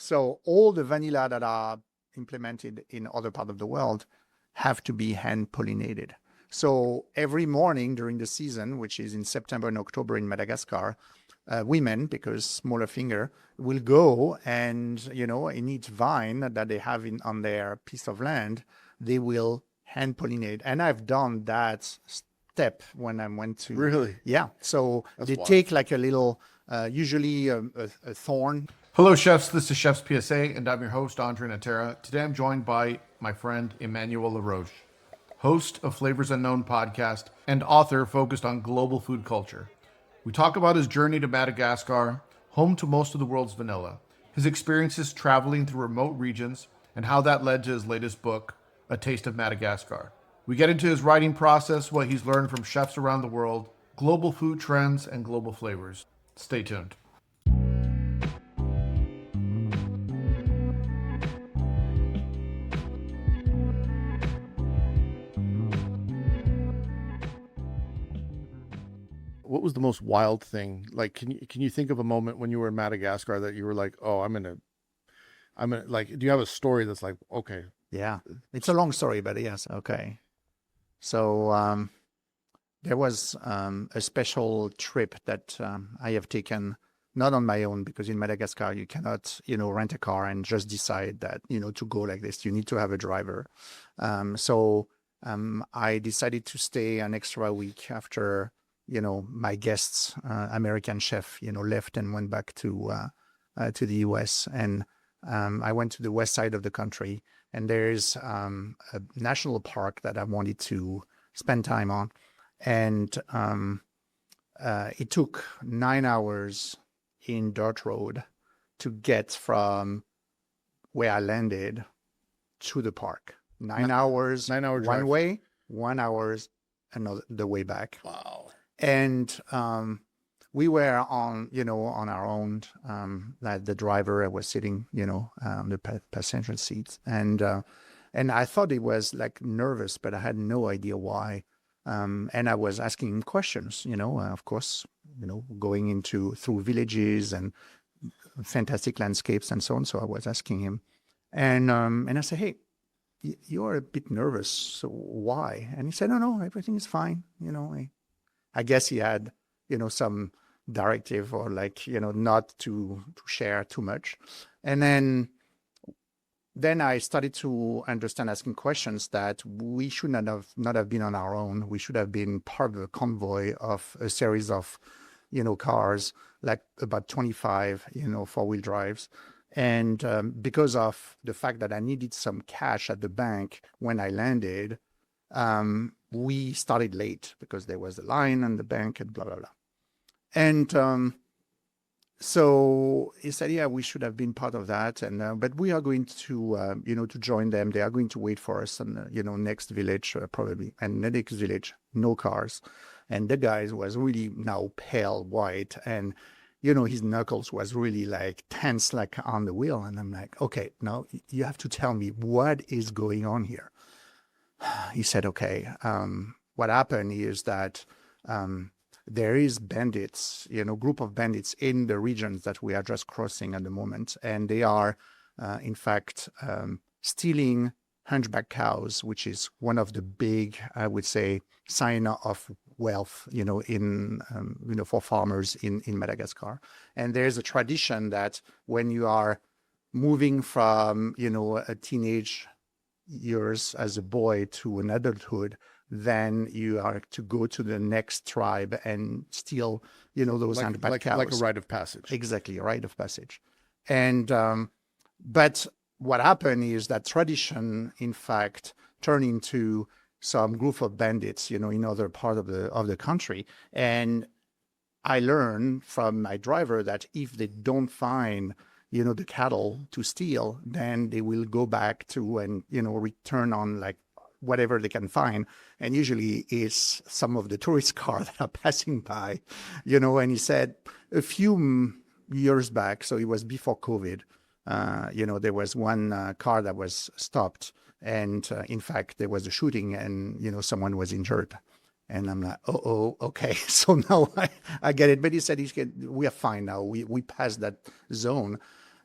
So all the vanilla that are implemented in other parts of the world have to be hand pollinated. So every morning during the season, which is in September and October in Madagascar, women, because smaller finger, will go and, in each vine that they have on their piece of land, they will hand pollinate. And I've done that step when I went to... Really? Yeah. So That's they wild. take like a little, usually a thorn. Hello, chefs. This is Chefs PSA, and I'm your host, Andre Natera. Today I'm joined by my friend Emmanuel Laroche, host of Flavors Unknown podcast and author focused on global food culture. We talk about his journey to Madagascar, home to most of the world's vanilla, his experiences traveling through remote regions, and how that led to his latest book, A Taste of Madagascar. We get into his writing process, what he's learned from chefs around the world, global food trends, and global flavors. Stay tuned. What was the most wild thing? Like, can you think of a moment when you were in Madagascar that you were like, oh, I'm gonna like, do you have a story that's like, okay. Yeah, it's a long story, but yes. Okay. So there was a special trip that I have taken, not on my own, because in Madagascar you cannot, rent a car and just decide that, to go like this. You need to have a driver. So I decided to stay an extra week after, my guests, American chef, left and went back to the US. And I went to the west side of the country, and there's a national park that I wanted to spend time on. And it took 9 hours in dirt road to get from where I landed to the park. 9 hours, 9 hour drive. one way, 1 hour another the way back. Wow. And we were on our own. Like the driver was sitting, on the passenger seat, and I thought he was like nervous, but I had no idea why. And I was asking him questions, of course, going through villages and fantastic landscapes and so on. So I was asking him, and I said, hey, you're a bit nervous. So why? And he said, no, everything is fine. I guess he had, some directive or not to share too much. And then I started to understand, asking questions, that we should not have been on our own. We should have been part of a convoy of a series of, cars, like about 25, four-wheel drives. And because of the fact that I needed some cash at the bank when I landed, we started late because there was a line on the bank and blah, blah, blah. And so he said, yeah, we should have been part of that. And but we are going to, to join them. They are going to wait for us in, next village, probably. And the next village, no cars. And the guy was really now pale white. And, his knuckles was really like tense, like on the wheel. And I'm like, okay, now you have to tell me what is going on here. He said, okay, what happened is that there is bandits, group of bandits in the regions that we are just crossing at the moment. And they are, in fact, stealing hunchback cows, which is one of the big, I would say, sign of wealth, for farmers in Madagascar. And there's a tradition that when you are moving from, a teenage years as a boy to an adulthood, then you are to go to the next tribe and steal, those hunchback cows. Like a rite of passage. Exactly, a rite of passage. And but what happened is that tradition, in fact, turned into some group of bandits, in other part of the country. And I learned from my driver that if they don't find the cattle to steal, then they will go back to and, return on like whatever they can find. And usually is some of the tourist cars that are passing by, and he said a few years back, so it was before COVID, there was one car that was stopped. And in fact, there was a shooting and, someone was injured. And I'm like, oh, okay. So now I get it. But he said, we are fine now. We passed that zone.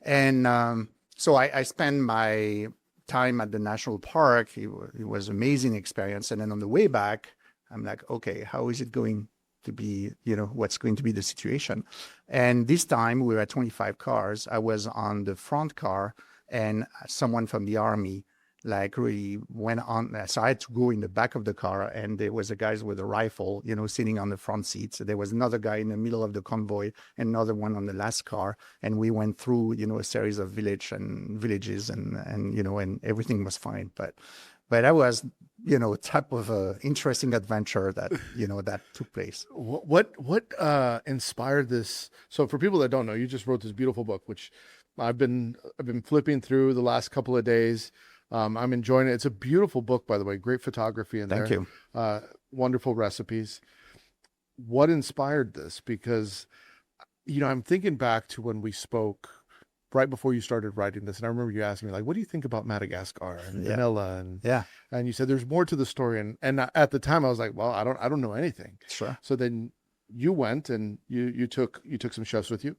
And so I spent my time at the national park. It was an amazing experience. And then on the way back, I'm like, okay, how is it going to be, what's going to be the situation? And this time we were at 25 cars. I was on the front car, and someone from the army like really went on. So I had to go in the back of the car, and there was a guy with a rifle, sitting on the front seat. So there was another guy in the middle of the convoy, and another one on the last car. And we went through, a series of villages and everything was fine. But that was, type of interesting adventure that, that took place. What inspired this? So for people that don't know, you just wrote this beautiful book, which I've been flipping through the last couple of days. I'm enjoying it. It's a beautiful book, by the way. Great photography in there. Thank you. Wonderful recipes. What inspired this? Because, I'm thinking back to when we spoke right before you started writing this, and I remember you asking me, like, what do you think about Madagascar and vanilla? And you said there's more to the story. And at the time I was like, well, I don't know anything. Sure. So then you went and you took some chefs with you.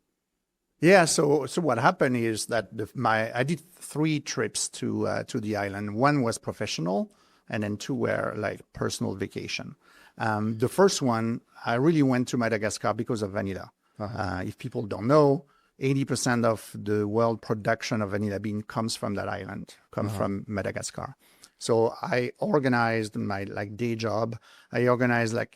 Yeah. So what happened is that I did 3 trips to the island. One was professional, and then 2 were like personal vacation. The first one, I really went to Madagascar because of vanilla. If people don't know, 80% of the world production of vanilla bean comes from that island, from Madagascar. So I organized my day job. I organized a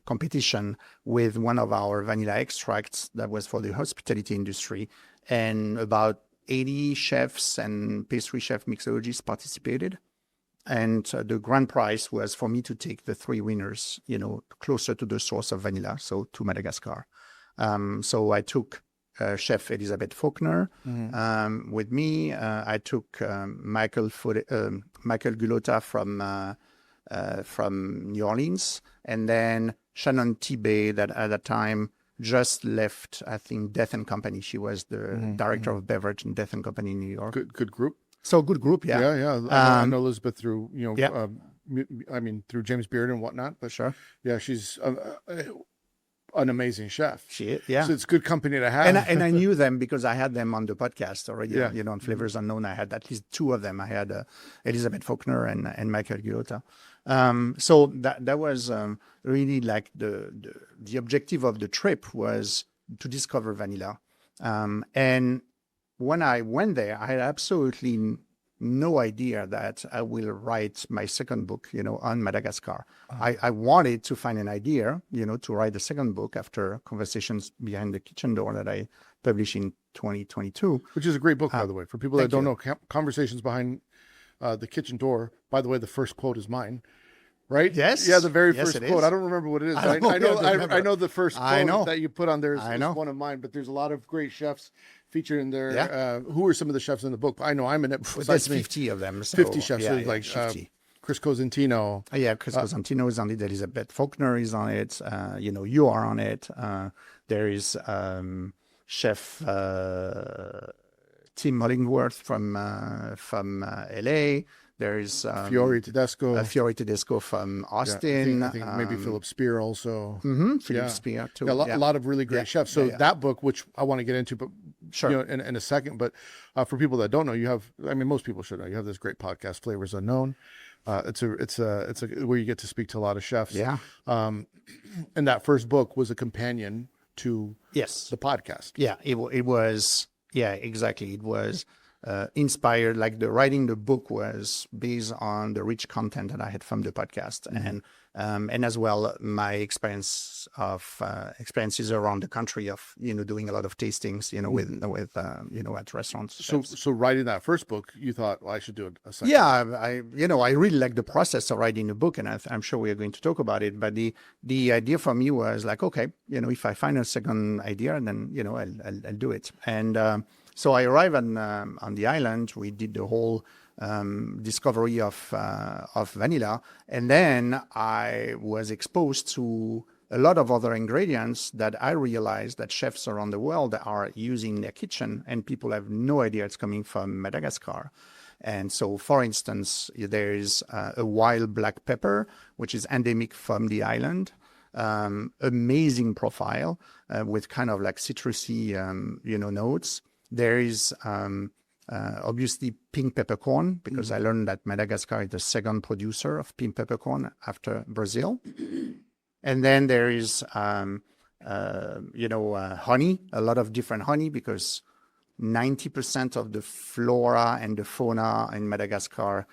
competition with one of our vanilla extracts that was for the hospitality industry, and about 80 chefs and pastry chef mixologists participated. And the grand prize was for me to take the 3 winners, closer to the source of vanilla, so to Madagascar. So I took Chef Elizabeth Faulkner with me. I took Michael Gulota from New Orleans, and then Shannon Tibet, that at that time just left, I think, Death and Company. She was the director of beverage in Death and Company in New York. Good group. So good group, yeah. Yeah. I know Elizabeth through, through James Beard and whatnot. But sure. Yeah, she's an amazing chef. She is, yeah. So it's good company to have. And I knew them because I had them on the podcast already. Yeah. On Flavors Unknown, I had at least 2 of them. I had Elizabeth Faulkner and Michael Gulota. So that was really like the objective of the trip was to discover vanilla. And when I went there, I had absolutely no idea that I will write my second book, on Madagascar. I wanted to find an idea, to write the second book after Conversations Behind the Kitchen Door that I published in 2022. Which is a great book, by the way. For people that don't know, Conversations Behind the Kitchen Door, by the way, the first quote is mine. Right? Yes. Yeah, the very first it quote. Is. I don't remember what it is. I know the first quote that you put on there is one of mine, but there's a lot of great chefs featured in there. Yeah. Who are some of the chefs in the book? I know I'm in it. There's 50 of them. So, 50 chefs. Yeah, so like 50. Chris Cosentino. Chris Cosentino is on it. Elizabeth Faulkner is on it. You are on it. There is Chef Tim Hollingworth from LA. There is Fiore Tedesco from Austin. I think maybe Philip Spear also. Philip Spear too. Yeah, a lot of really great chefs. So that book, which I want to get into, but sure, in a second. But for people that don't know, you have. I mean, most people should know. You have this great podcast, Flavors Unknown. It's a where you get to speak to a lot of chefs. Yeah. And that first book was a companion to the podcast. Yeah, it was. Yeah, exactly. It was. Inspired, like writing the book was based on the rich content that I had from the podcast, and as well my experiences around the country of doing a lot of tastings with at restaurants. So writing that first book, you thought, well, I should do a second. Yeah, I really like the process of writing a book, and I'm sure we are going to talk about it. But the idea for me was like, okay, if I find a second idea, then I'll do it. And so I arrived on the island. We did the whole discovery of vanilla, and then I was exposed to a lot of other ingredients that I realized that chefs around the world are using in their kitchen, and people have no idea it's coming from Madagascar. And so, for instance, there is a wild black pepper, which is endemic from the island. amazing profile with kind of like citrusy, notes. There is obviously pink peppercorn, because I learned that Madagascar is the second producer of pink peppercorn after Brazil. And then there is, honey, a lot of different honey, because 90% of the flora and the fauna in Madagascar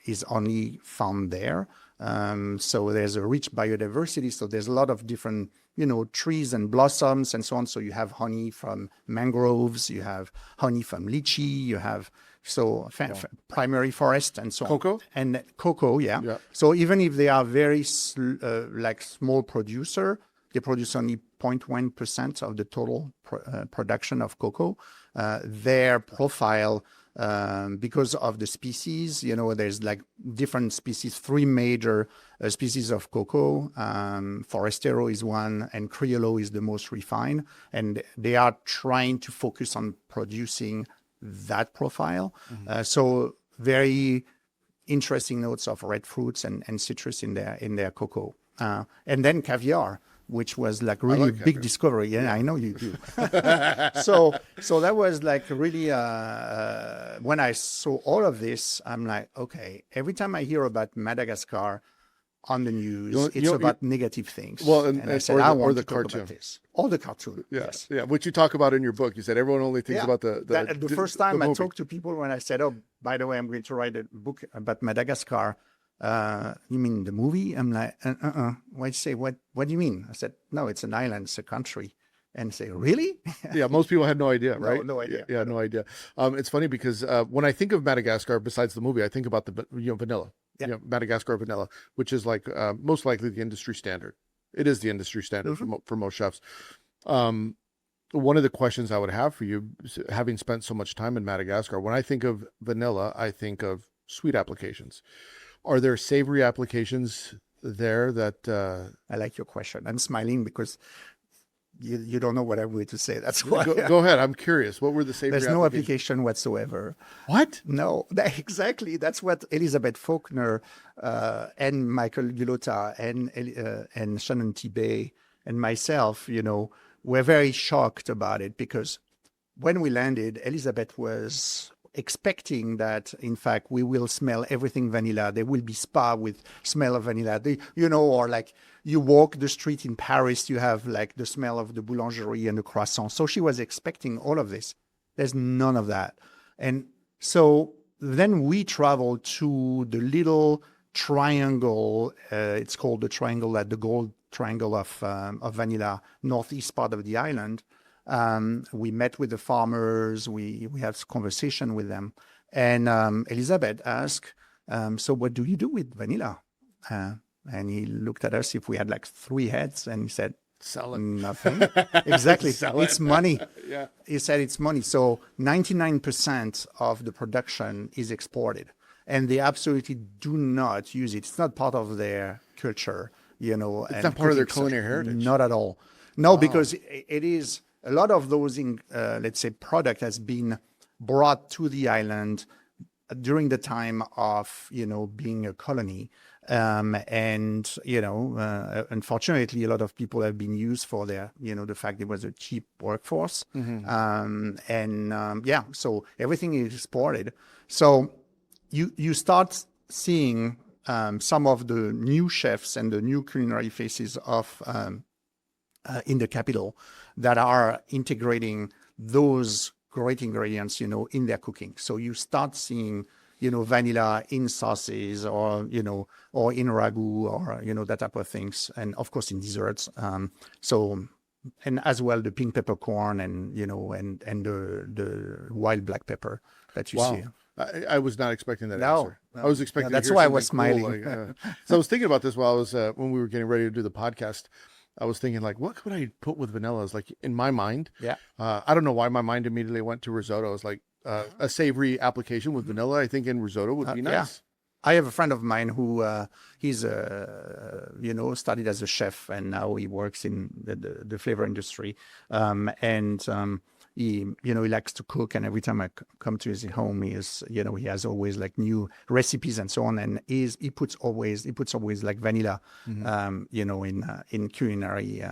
is only found there. So there's a rich biodiversity. So there's a lot of different, trees and blossoms and so on. So you have honey from mangroves, you have honey from lychee, you have primary forest and so on. Cocoa? And cocoa, yeah. Yeah. So even if they are very small producer, they produce only 0.1% of the total production of cocoa. Their profile, because of the species, there's like different species, 3 major species of cocoa. Forastero is one, and Criollo is the most refined. And they are trying to focus on producing that profile. So very interesting notes of red fruits and citrus in their cocoa. And then caviar, which was like really big discovery. Yeah, I know you do. So that was like really, when I saw all of this, I'm like, okay, every time I hear about Madagascar on the news, it's about negative things. Well, and I said, I want to talk cartoon. about this. Or the cartoon, yes. Yeah, which you talk about in your book. You said everyone only thinks about the first time I talked to people when I said, oh, by the way, I'm going to write a book about Madagascar. You mean the movie? I'm like, Why'd you say, what do you mean? I said, no, it's an island, it's a country. And say, really? Yeah, most people had no idea, right? No idea. Yeah, no idea. It's funny because when I think of Madagascar, besides the movie, I think about the vanilla. Yeah. Madagascar vanilla, which is like most likely the industry standard. It is the industry standard for most chefs. One of the questions I would have for you, having spent so much time in Madagascar, when I think of vanilla, I think of sweet applications. Are there savory applications there that... I like your question. I'm smiling because you don't know what I'm going to say. That's why. Go ahead. I'm curious. What were the savory There's no application whatsoever. What? No, exactly. That's what Elizabeth Faulkner and Michael Gulota and Shannon Tibet and myself, were very shocked about it, because when we landed, Elizabeth was expecting that, in fact, we will smell everything vanilla. There will be spa with smell of vanilla. Or like you walk the street in Paris, you have like the smell of the boulangerie and the croissant. So she was expecting all of this. There's none of that. And so then we traveled to the little triangle. It's called the triangle, at the gold triangle of vanilla, northeast part of the island. We met with the farmers, we had a conversation with them. And Elizabeth asked, so what do you do with vanilla? And he looked at us if we had like 3 heads, and he said, sell it. Nothing. Exactly. It's money. Yeah. He said it's money. So 99% of the production is exported, and they absolutely do not use it. It's not part of their culture, It's not part of their culinary heritage. Not at all. No, because it is... A lot of those, let's say, product has been brought to the island during the time of, being a colony. Unfortunately, a lot of people have been used for their, the fact it was a cheap workforce. So everything is exported. So you start seeing some of the new chefs and the new culinary faces of in the capital that are integrating those great ingredients, in their cooking. So you start seeing, vanilla in sauces or in ragu or, that type of things. And of course in desserts. And as well, the pink peppercorn and the wild black pepper that you see. I was not expecting that answer. I was expecting. That's why I was smiling. Cool, so I was thinking about this while I was when we were getting ready to do the podcast. I was thinking, like, what could I put with vanilla? It's like in my mind. Yeah. I don't know why my mind immediately went to risotto. It's like a savory application with vanilla. I think in risotto would be nice. Yeah. I have a friend of mine who he's studied as a chef, and now he works in the flavor industry. he likes to cook, and every time I come to his home, he has always like new recipes and so on, and he puts always like vanilla, in culinary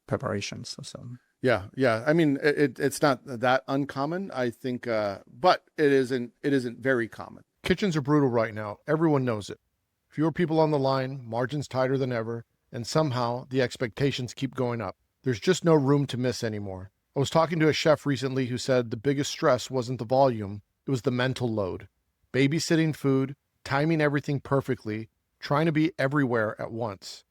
preparations. So. Yeah. I mean, it's not that uncommon, I think, but it isn't very common. Kitchens are brutal right now. Everyone knows it. Fewer people on the line, margins tighter than ever, and somehow the expectations keep going up. There's just no room to miss anymore. I was talking to a chef recently who said the biggest stress wasn't the volume, it was the mental load. Babysitting food, timing everything perfectly, trying to be everywhere at once.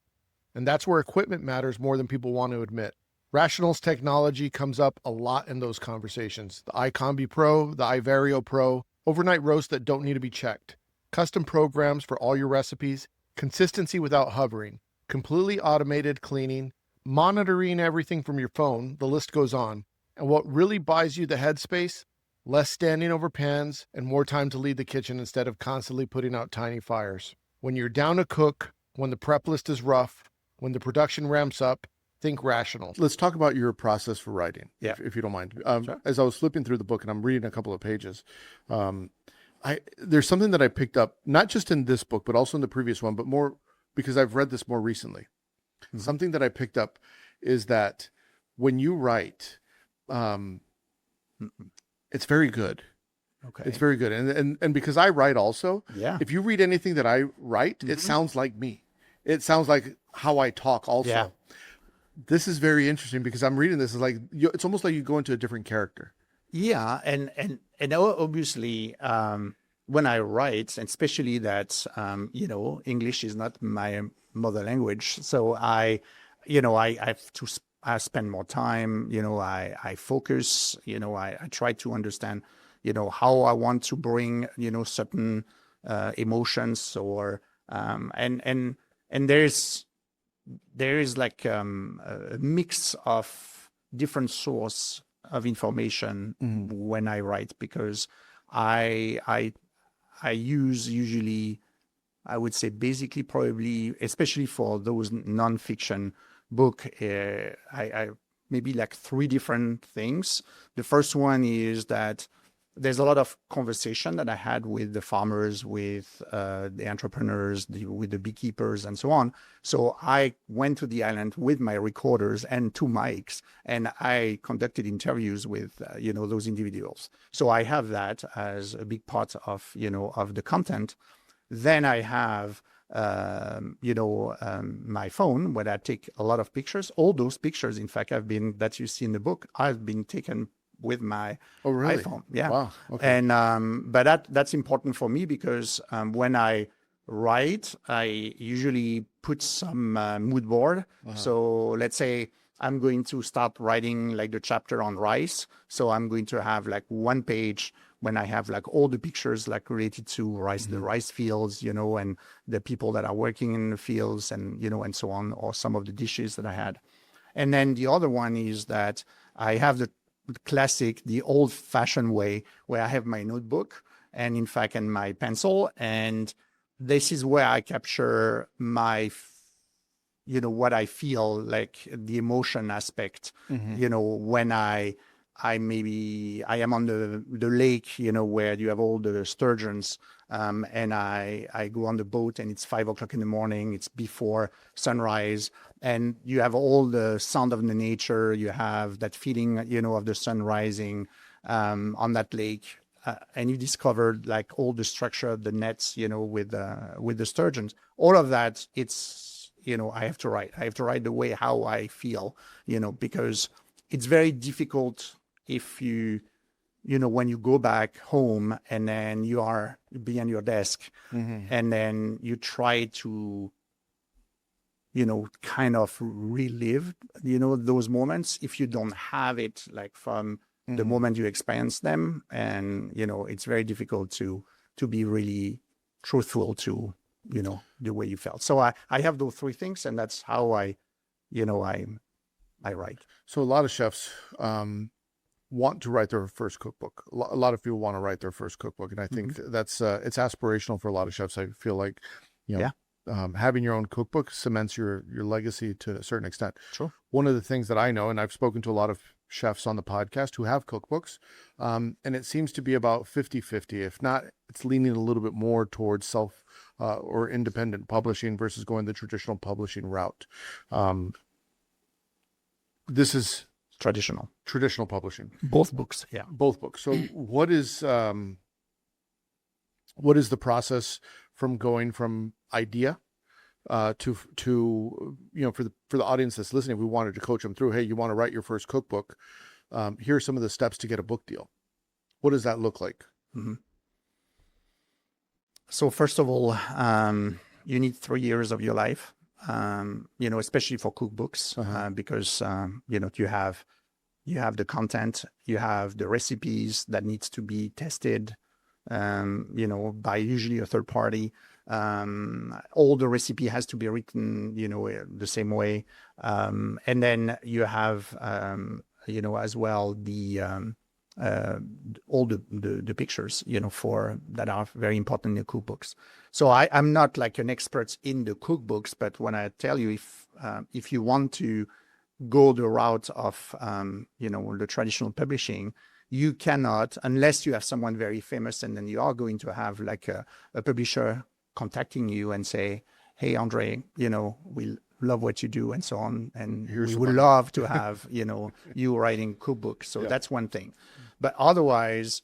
And that's where equipment matters more than people want to admit. Rational's technology comes up a lot in those conversations. The iCombi Pro, the iVario Pro, overnight roasts that don't need to be checked, custom programs for all your recipes, consistency without hovering, completely automated cleaning, monitoring everything from your phone, the list goes on. And what really buys you the headspace? Less standing over pans and more time to lead the kitchen instead of constantly putting out tiny fires. When you're down to cook, when the prep list is rough, when the production ramps up, think Rational. Let's talk about your process for writing, Yeah. if you don't mind. Sure. As I was flipping through the book and I'm reading a couple of pages, there's something that I picked up, not just in this book, but also in the previous one, but more because I've read this more recently. Mm-hmm. Something that I picked up is that when you write, it's very good. Okay. It's very good. And because I write also, if you read anything that I write, it sounds like me. It sounds like how I talk also. Yeah. This is very interesting because I'm reading this. It's almost like you go into a different character. Yeah, and obviously, when I write, and especially that English is not my mother language, so I have to spend more time. I focus. I try to understand. How I want to bring certain emotions, or and there is like a mix of different source of information when I write, because I use usually, I would say basically probably, especially for those nonfiction book, I maybe like 3 different things. The first one is that there's a lot of conversation that I had with the farmers, with the entrepreneurs, with the beekeepers, and so on. So I went to the island with my recorders and 2 mics, and I conducted interviews with those individuals. So I have that as a big part of of the content. Then I have my phone, where I take a lot of pictures. All those pictures, in fact, that you see in the book, I've been taken with my iPhone. Yeah. Wow. Okay. And but that's important for me because when I write, I usually put some mood board. So let's say I'm going to start writing like the chapter on rice. So I'm going to have like 1 page when I have like all the pictures like related to rice, the rice fields, and the people that are working in the fields, and and so on, or some of the dishes that I had. And then the other one is that I have the classic, the old-fashioned way, where I have my notebook and in fact and my pencil, and this is where I capture my what I feel, like the emotion aspect. When I am on the lake, where you have all the sturgeons, and I go on the boat, and it's 5 o'clock in the morning, it's before sunrise, and you have all the sound of the nature, you have that feeling, of the sun rising on that lake, and you discovered like all the structure of the nets, with the sturgeons. All of that, it's, I have to write the way how I feel, because it's very difficult if you, when you go back home and then you are behind your desk and then you try to, kind of relive, those moments, if you don't have it like from the moment you experience them, and, it's very difficult to be really truthful to, the way you felt. So I have those 3 things, and that's how I write. So a lot of chefs, want to write their first cookbook. A lot of people want to write their first cookbook, and I think that's it's aspirational for a lot of chefs. I feel like, having your own cookbook cements your legacy to a certain extent. Sure. One of the things that I know, and I've spoken to a lot of chefs on the podcast who have cookbooks. And it seems to be about 50-50. If not, it's leaning a little bit more towards self or independent publishing versus going the traditional publishing route. This is Traditional. publishing. Both books, yeah. Both books. So what is the process from going from idea to for the audience that's listening, we wanted to coach them through, hey, you want to write your first cookbook, here are some of the steps to get a book deal. What does that look like? Mm-hmm. So first of all, you need 3 years of your life, especially for cookbooks, because you have the content, you have the recipes that needs to be tested, by usually a third party. All the recipe has to be written, the same way. And then you have, as well all the pictures, for that are very important in the cookbooks. So I'm not like an expert in the cookbooks, but when I tell you, if you want to go the route of, the traditional publishing, you cannot, unless you have someone very famous, and then you are going to have like a publisher contacting you and say, hey, Andre, we love what you do and so on. And we would love to have, you writing cookbooks. So that's one thing. But otherwise,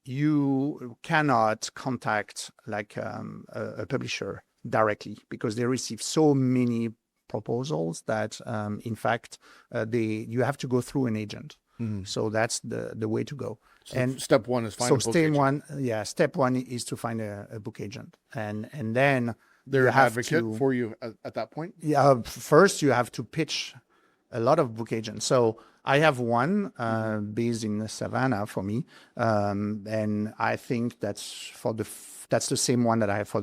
you cannot contact like a publisher directly because they receive so many proposals that, in fact, you have to go through an agent. Mm-hmm. So that's the way to go. So and step one is find a book agent. Step one is to find a book agent, and then they're an advocate for you at that point. Yeah, first you have to pitch a lot of book agents. So I have one based in Savannah for me, and I think that's that's the same one that I have for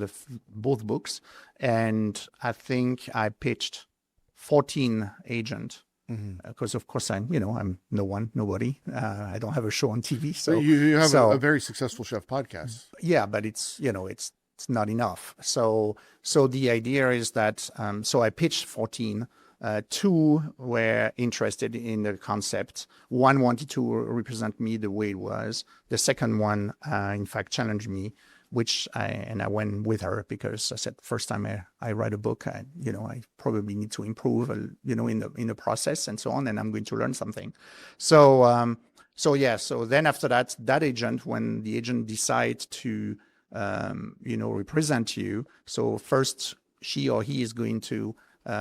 both books, and I think I pitched 14 agents. Because of course I'm nobody. I don't have a show on TV. So you have a very successful chef podcast. Yeah, but it's not enough. So the idea is that so I pitched 14. 2 were interested in the concept. 1 wanted to represent me the way it was. The second one, in fact, challenged me, which I went with her because I said, first time I write a book, I probably need to improve, in the process and so on, and I'm going to learn something. So then after that agent, when the agent decides to, represent you, so first she or he is going to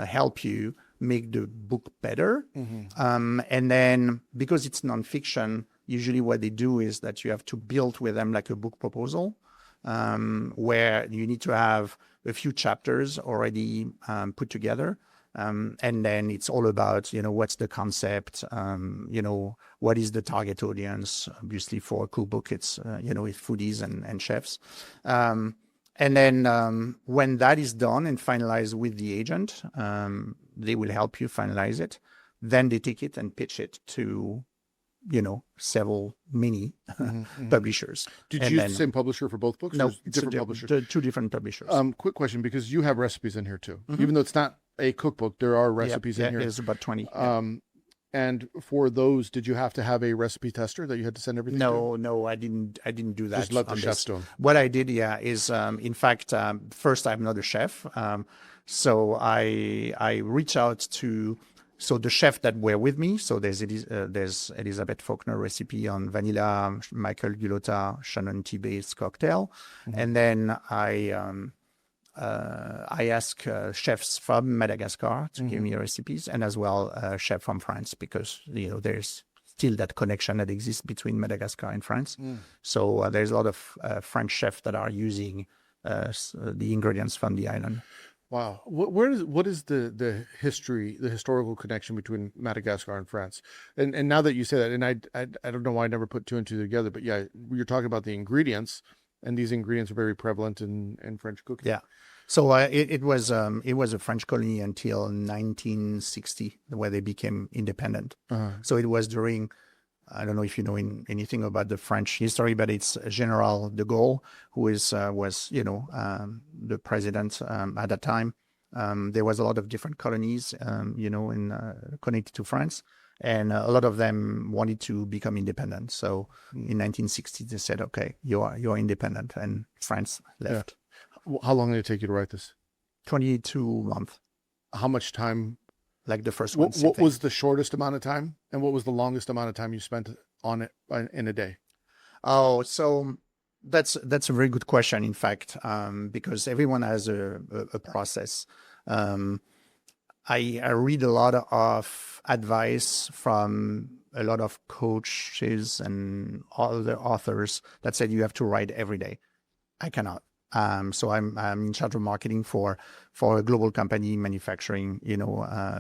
help you make the book better. Mm-hmm. And then because it's nonfiction, usually what they do is that you have to build with them like a book proposal. Where you need to have a few chapters already put together. And then it's all about, what's the concept, what is the target audience. Obviously for a cookbook, it's, it's foodies and chefs. And then when that is done and finalized with the agent, they will help you finalize it. Then they take it and pitch it to several many publishers. Did you use the same publisher for both books? No, different publishers. 2 different publishers. Quick question, because you have recipes in here too. Mm-hmm. Even though it's not a cookbook, there are recipes in here. There's about 20. And for those, did you have to have a recipe tester that you had to send everything to? No, I didn't do that. Just let the chefs do them. What I did, is in fact, first I'm not a chef. So I reach out to the chef that were with me. So there's Elizabeth Faulkner recipe on vanilla, Michael Gulota, Shannon tea-based cocktail. Mm-hmm. And then I ask chefs from Madagascar to give me recipes, and as well a chef from France, because there's still that connection that exists between Madagascar and France. So there's a lot of French chefs that are using the ingredients from the island. Wow. What is the historical connection between Madagascar and France? And now that you say that, and I don't know why I never put 2 and 2 together, but yeah, you're talking about the ingredients, and these ingredients are very prevalent in French cooking. Yeah. So it was a French colony until 1960, where they became independent. Uh-huh. So it was during, I don't know if you know anything about the French history, but it's General de Gaulle who was the president at that time. There was a lot of different colonies, connected to France, And a lot of them wanted to become independent. So in 1960, they said, okay, you're independent. And France left. How long did it take you to write this? 22 months, How much time? like the first one. What was the shortest amount of time, and what was the longest amount of time you spent on it in a day? Oh, so that's a very good question, in fact, because everyone has a process. I read a lot of advice from a lot of coaches and other authors that said you have to write every day. I cannot. So I'm in charge of marketing for a global company manufacturing,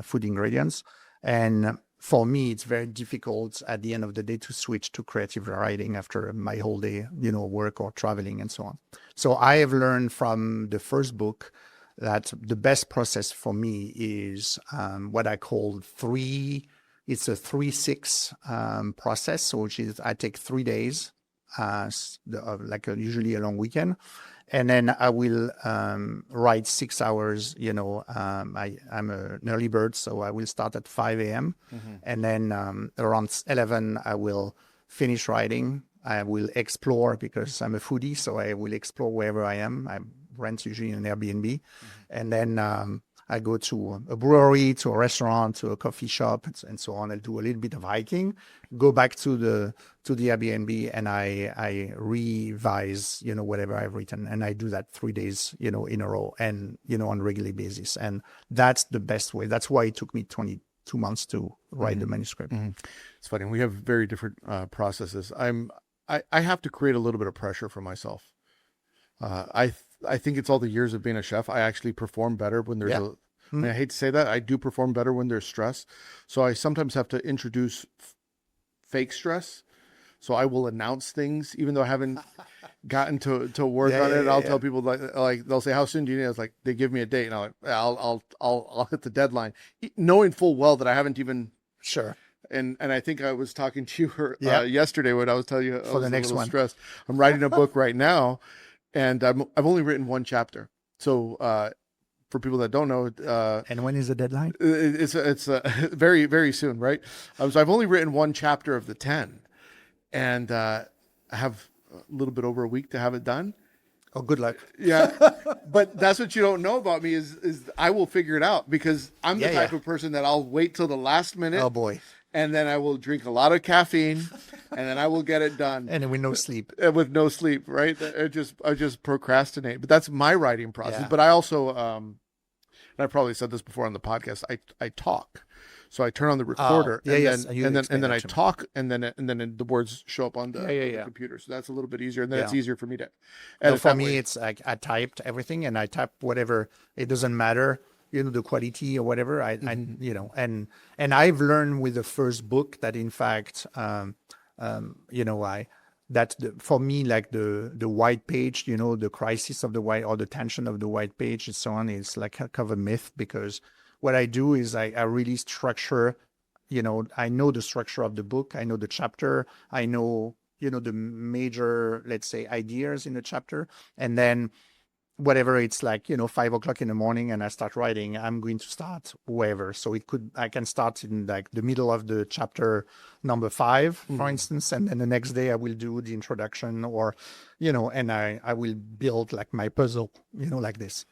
food ingredients. And for me, it's very difficult at the end of the day to switch to creative writing after my whole day, work or traveling and so on. So I have learned from the first book that the best process for me is what I call it's a 3-6 process. So which is I take 3 days, usually a long weekend. And then I will write 6 hours. I'm an early bird, so I will start at 5 a.m. And then around 11, I will finish writing. I will explore because I'm a foodie, so I will explore wherever I am. I rent usually an Airbnb. And then I go to a brewery, to a restaurant, to a coffee shop, and so on. I'll do a little bit of hiking, go back to the Airbnb, and I revise, whatever I've written. And I do that 3 days, in a row and, on a regular basis. And that's the best way. That's why it took me 22 months to write the manuscript. It's funny. We have very different processes. I have to create a little bit of pressure for myself. I think it's all the years of being a chef. I actually perform better when there's I mean, I hate to say that. I do perform better when there's stress. So I sometimes have to introduce fake stress. So I will announce things, even though I haven't gotten to work on it. I'll tell people like they'll say, "How soon do you need?" It's like they give me a date, and I'm like, I'll hit the deadline, knowing full well that I haven't even. Sure. And I think I was talking to you yesterday when I was telling you for the next one. Stressed. I'm writing a book right now, and I've only written one chapter. So for people that don't know, and when is the deadline? It's very, very soon, right? So I've only written one chapter of the 10, and I have a little bit over a week to have it done. Oh, good luck. Yeah, but that's what you don't know about me is I will figure it out because I'm the type of person that I'll wait till the last minute. Oh boy. And then I will drink a lot of caffeine, and then I will get it done. And with no sleep. With no sleep, right? I just procrastinate. But that's my writing process. Yeah. But I also, and I probably said this before on the podcast, I talk. So I turn on the recorder, and then I talk, and then the words show up on the computer. So that's a little bit easier, and then it's easier for me to edit. For me, it's like I typed everything, and I type whatever. It doesn't matter. The quality or whatever, and I've learned with the first book that in fact, for me, like the white page, the crisis of the white or the tension of the white page and so on, is like kind of a myth because what I do is I really structure, I know the structure of the book, I know the chapter, I know, the major, let's say, ideas in the chapter, and then whatever it's like, 5 o'clock in the morning and I start writing, I'm going to start wherever. So I can start in like the middle of the chapter number 5, for instance, and then the next day I will do the introduction or, and I will build like my puzzle, like this.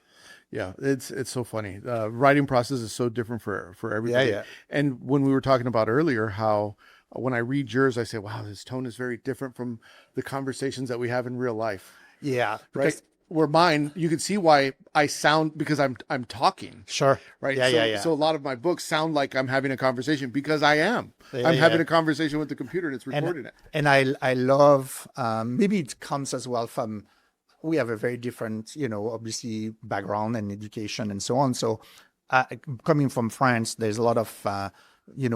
Yeah, it's so funny. Writing process is so different for everybody. Yeah. And when we were talking about earlier, how when I read yours, I say, wow, this tone is very different from the conversations that we have in real life. Yeah. Right. Where mine, you can see why I sound because I'm talking. Sure. Right. Yeah. So a lot of my books sound like I'm having a conversation because I am. I'm having a conversation with the computer and it's recording it. And I love, maybe it comes as well from, we have a very different, obviously background and education and so on. So coming from France, there's a lot of,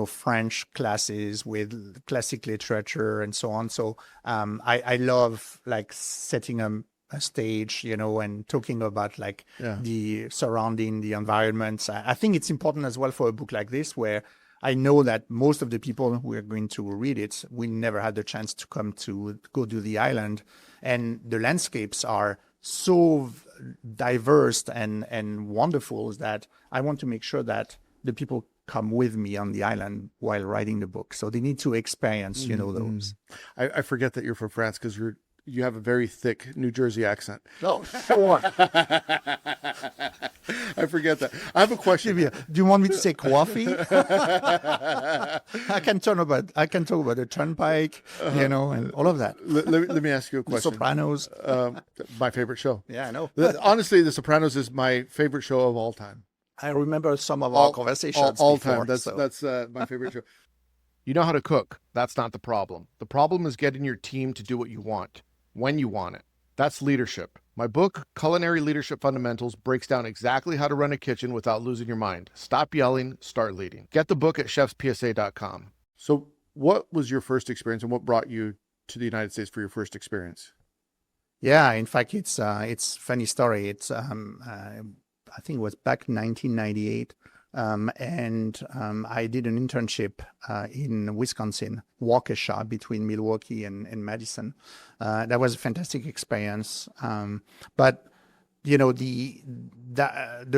French classes with classic literature and so on. So I love like setting a stage, and talking about like the surrounding, the environments. I think it's important as well for a book like this, where I know that most of the people who are going to read it will never had the chance to go to the island. And the landscapes are so diverse and wonderful that I want to make sure that the people come with me on the island while writing the book. So they need to experience, those. I forget that you're from France because you have a very thick New Jersey accent. Oh, sure. I forget that. I have a question. Do you want me to say coffee? I can talk about the turnpike, and all of that. Let me ask you a The question. Sopranos. My favorite show. Yeah, I know. Honestly, The Sopranos is my favorite show of all time. I remember some of our conversations All before, time. so. That's my favorite show. You know how to cook. That's not the problem. The problem is getting your team to do what you want, when you want it. That's leadership. My book, Culinary Leadership Fundamentals, breaks down exactly how to run a kitchen without losing your mind. Stop yelling, start leading. Get the book at chefspsa.com. So what was your first experience and what brought you to the United States for your first experience? Yeah, in fact, it's funny story. It's I think it was back in 1998, and I did an internship in Wisconsin, Waukesha, between Milwaukee and Madison. That was a fantastic experience. But the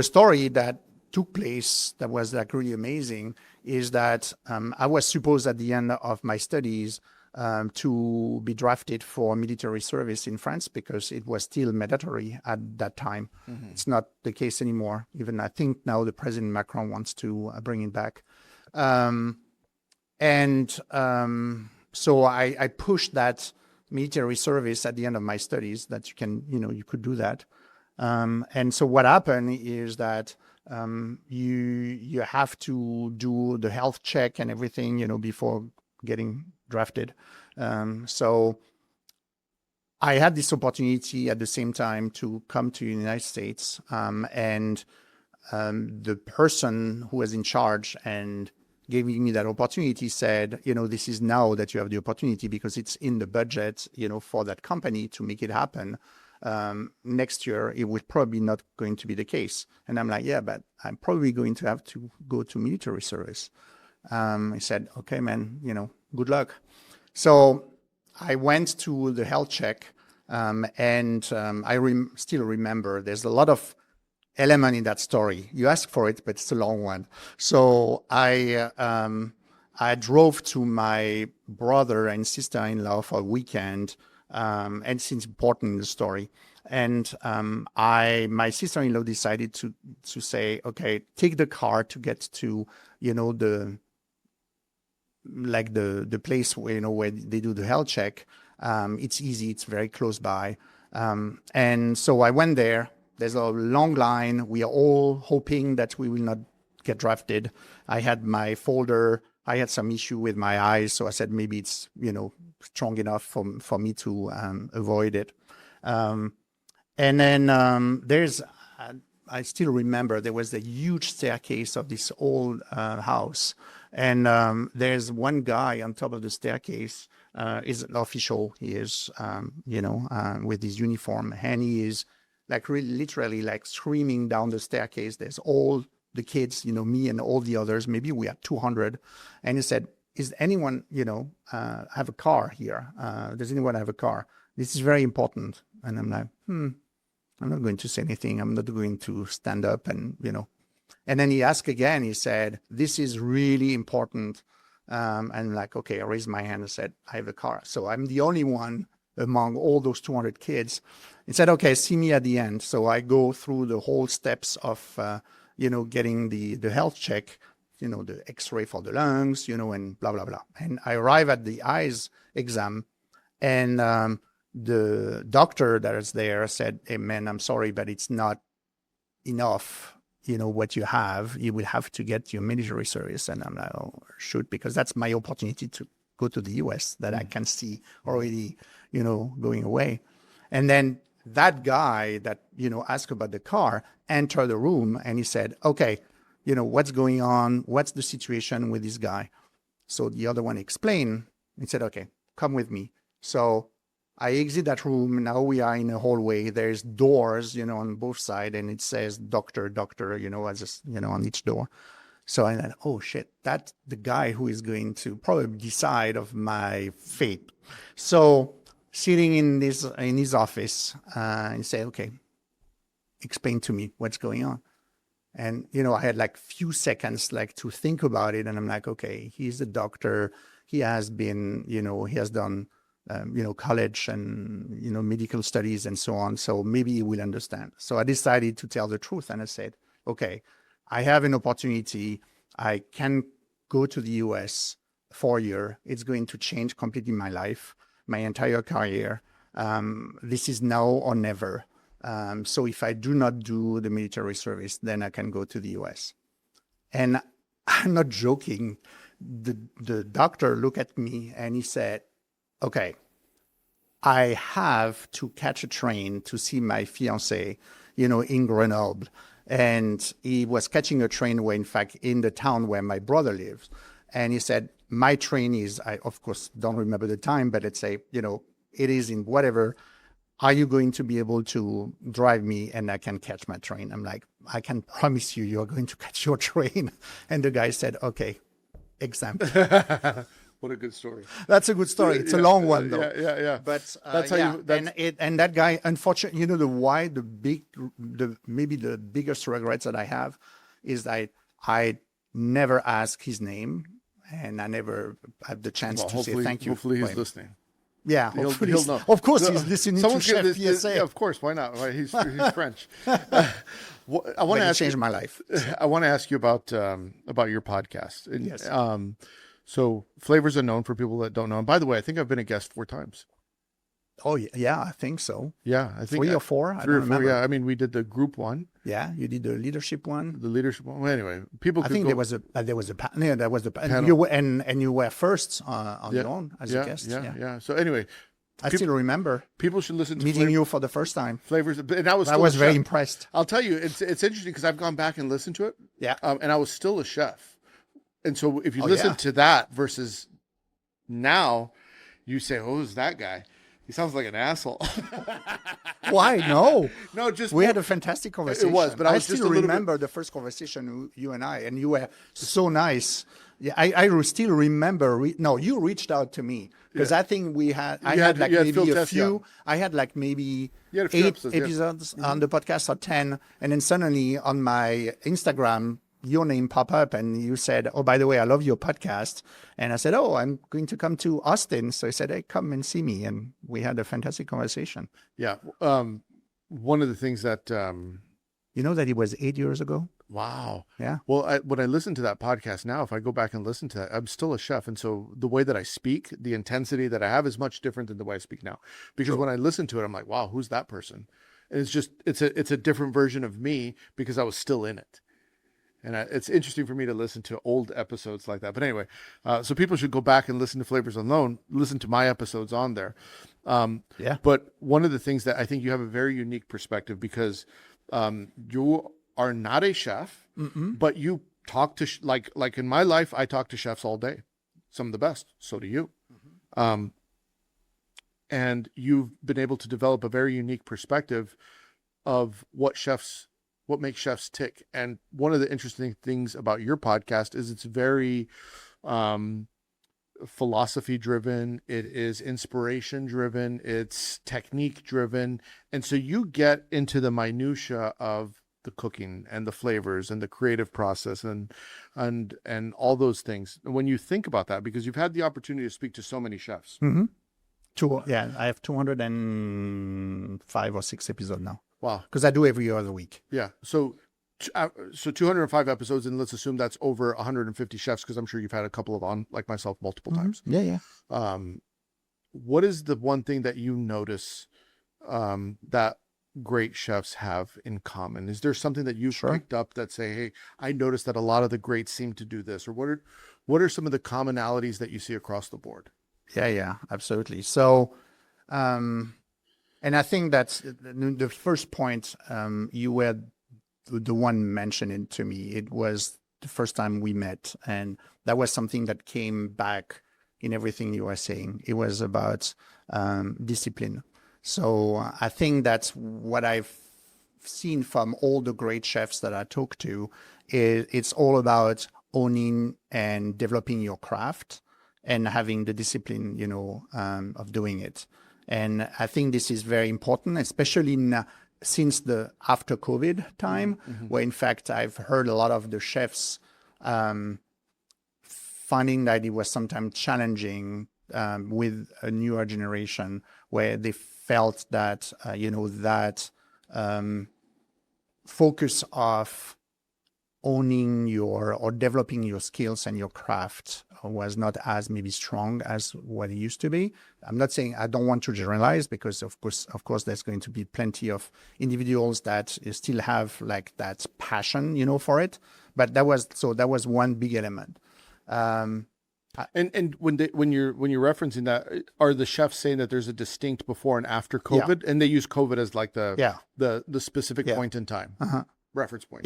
story that took place that was like really amazing is that I was supposed at the end of my studies to be drafted for military service in France because it was still mandatory at that time. Mm-hmm. It's not the case anymore. Even I think now the President Macron wants to bring it back. So I pushed that military service at the end of my studies that you could do that. And so what happened is that you have to do the health check and everything, before getting drafted. So I had this opportunity at the same time to come to the United States, and the person who was in charge and giving me that opportunity said, this is now that you have the opportunity because it's in the budget, for that company to make it happen. Next year, it was probably not going to be the case. And I'm like, yeah, but I'm probably going to have to go to military service. He said, okay, man, good luck. So I went to the health check, and I still remember there's a lot of element in that story. You asked for it, but it's a long one. So I drove to my brother and sister-in-law for a weekend, and it's important in the story. And my sister-in-law decided to say, okay, take the car to get to, the place where they do the health check. It's easy. It's very close by. And so I went there. There's a long line. We are all hoping that we will not get drafted. I had my folder. I had some issue with my eyes. So I said, maybe it's, strong enough for me to avoid it. And then I still remember there was a huge staircase of this old house. And there's one guy on top of the staircase, is an official. He is, with his uniform, and he is like really literally like screaming down the staircase. There's all the kids, me and all the others. Maybe we are 200. And he said, is anyone, have a car here? Does anyone have a car? This is very important. And I'm like, I'm not going to say anything. I'm not going to stand up and, And then he asked again, he said, this is really important. And like, okay, I raised my hand and said, I have a car. So I'm the only one among all those 200 kids. He said, okay, see me at the end. So I go through the whole steps of, getting the health check, the x-ray for the lungs, and blah, blah, blah. And I arrive at the eyes exam, and the doctor that is there said, hey, man, I'm sorry, but it's not enough, what you have. You will have to get your military service. And I'm like, oh, shoot, because that's my opportunity to go to the US that I can see already, going away. And then that guy that, asked about the car entered the room and he said, okay, what's going on? What's the situation with this guy? So the other one explained and said, okay, come with me. So I exit that room. Now we are in a hallway. There's doors, on both sides, and it says doctor, on each door. So I thought, oh shit, that's the guy who is going to probably decide of my fate. So sitting in his office, and say, okay, explain to me what's going on. And, I had like few seconds like to think about it. And I'm like, okay, he's a doctor. He has been, he has done, college and, medical studies and so on. So maybe he will understand. So I decided to tell the truth. And I said, okay, I have an opportunity. I can go to the US for a year. It's going to change completely my life, my entire career. This is now or never. So if I do not do the military service, then I can go to the US. And I'm not joking. The doctor looked at me and he said, okay, I have to catch a train to see my fiance, in Grenoble. And he was catching a train where, in fact, in the town where my brother lives. And he said, my train is, I of course don't remember the time, but let's say, it is in whatever. Are you going to be able to drive me and I can catch my train? I'm like, I can promise you, you're going to catch your train. And the guy said, okay, example. What a good story. That's a good story. It's a long one though. Yeah. But That's how you. And that guy, unfortunately, maybe the biggest regrets that I have is that I never asked his name and I never had the chance to say thank you. Hopefully he's listening. Yeah, he'll know. Of course, he's listening to Chef PSA. Yeah, of course, why not? He's French. I want to change my life. I want to ask you about your podcast. Yes. So Flavors Unknown, for people that don't know. And by the way, I think I've been a guest 4 times. Oh yeah, I think so. Yeah, I think 3 or 4. 3 or 4. Yeah, I mean, we did the group one. Yeah, you did the leadership one. The leadership one. Well, anyway, people. I think there was a panel. You were first on your own as a guest. Yeah. So anyway, I still remember people should listen to meeting you for the first time. Flavors, and I was very impressed. I'll tell you, it's interesting because I've gone back and listened to it. Yeah, and I was still a chef, and so if you listen to that versus now, you say, "Oh, who's that guy?" He sounds like an asshole. Why? No. No, just we had a fantastic conversation. It was, but I was still remember the first conversation, you and I, and you were so nice. Yeah, I still remember. You reached out to me because I think I had maybe a few 8 episodes on the podcast or 10, and then suddenly on my Instagram, your name pop up and you said, oh, by the way, I love your podcast. And I said, oh, I'm going to come to Austin. So he said, hey, come and see me. And we had a fantastic conversation. Yeah. One of the things that... you know that it was 8 years ago? Wow. Yeah. Well, when I listen to that podcast now, if I go back and listen to that, I'm still a chef. And so the way that I speak, the intensity that I have is much different than the way I speak now. Because when I listen to it, I'm like, wow, who's that person? And it's a different version of me because I was still in it. And it's interesting for me to listen to old episodes like that. But anyway, so people should go back and listen to Flavors Unknown, listen to my episodes on there. But one of the things that I think you have a very unique perspective because you are not a chef, but you talk to, like in my life, I talk to chefs all day. Some of the best. So do you. And you've been able to develop a very unique perspective of what makes chefs tick. And one of the interesting things about your podcast is it's very philosophy driven. It is inspiration driven. It's technique driven. And so you get into the minutia of the cooking and the flavors and the creative process and all those things. When you think about that, because you've had the opportunity to speak to so many chefs. I have 205 or 6 episodes now. Wow. Because I do every other week. Yeah. So 205 episodes, and let's assume that's over 150 chefs, because I'm sure you've had a couple of on, like myself, multiple times. Yeah. What is the one thing that you notice that great chefs have in common? Is there something that you've picked up that say, hey, I noticed that a lot of the greats seem to do this? Or what are some of the commonalities that you see across the board? Yeah, absolutely. So, and I think that's the first point you were the one mentioning to me. It was the first time we met, and that was something that came back in everything you were saying. It was about discipline. So I think that's what I've seen from all the great chefs that I talk to. It's all about owning and developing your craft and having the discipline, of doing it. And I think this is very important, especially since the after COVID time, where in fact I've heard a lot of the chefs finding that it was sometimes challenging with a newer generation, where they felt that that focus of owning or developing your skills and your craft was not as maybe strong as what it used to be. I'm not saying, I don't want to generalize, because of course there's going to be plenty of individuals that still have like that passion, for it. But that was one big element. And when you're referencing that, are the chefs saying that there's a distinct before and after COVID, and they use COVID as like the specific point in time, reference point?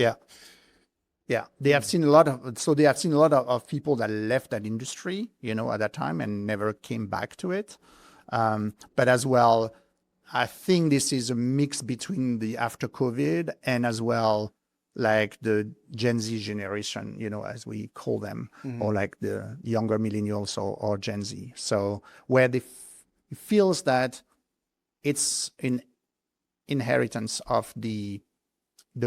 Yeah, they have seen a lot of people that left that industry, at that time and never came back to it. But as well, I think this is a mix between the after COVID and as well, like the Gen Z generation, as we call them, or like the younger millennials or Gen Z. So where they feels that it's an inheritance of the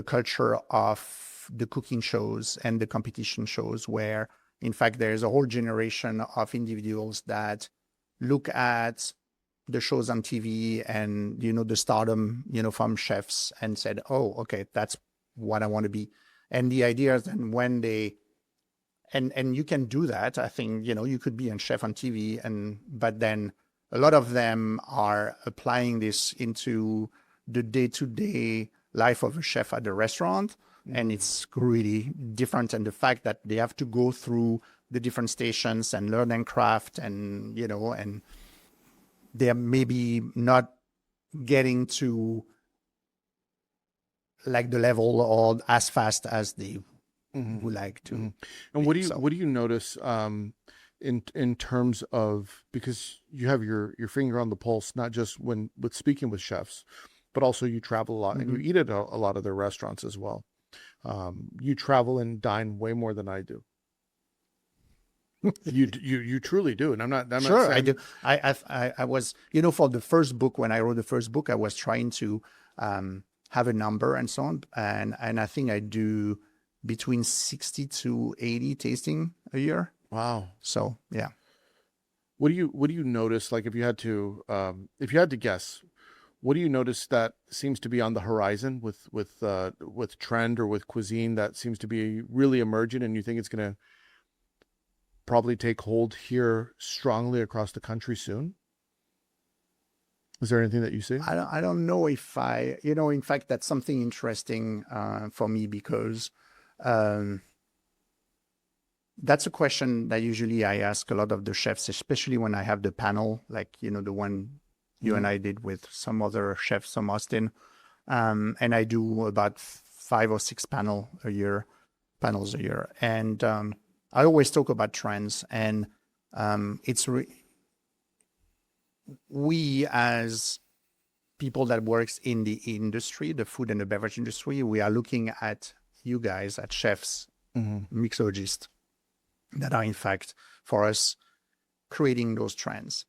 culture of the cooking shows and the competition shows, where in fact there's a whole generation of individuals that look at the shows on TV and the stardom from chefs and said, oh, okay, that's what I want to be. And the idea is, and when they and you can do that, I think you could be a chef on TV, but then a lot of them are applying this into the day-to-day life of a chef at the restaurant. And it's really different. And the fact that they have to go through the different stations and learn and craft and, and they're maybe not getting to like the level or as fast as they would like to. And what do you notice in terms of, because you have your finger on the pulse, not just with speaking with chefs, but also you travel a lot and you eat at a lot of their restaurants as well. You travel and dine way more than I do. You truly do, and I'm not sure saying... I do. I was for the first book, when I wrote the first book, I was trying to have a number and so on, and I think I do between 60 to 80 tasting a year. Wow. So yeah. What do you notice? Like if you had to guess, what do you notice that seems to be on the horizon with trend or with cuisine that seems to be really emerging, and you think it's going to probably take hold here strongly across the country soon? Is there anything that you see? I don't know if in fact, that's something interesting for me, because that's a question that usually I ask a lot of the chefs, especially when I have the panel, like, the one you and I did with some other chefs from Austin. And I do about 5 or 6 panels a year. And I always talk about trends, and we as people that works in the industry, the food and the beverage industry, we are looking at you guys, at chefs, mixologists, that are in fact for us creating those trends.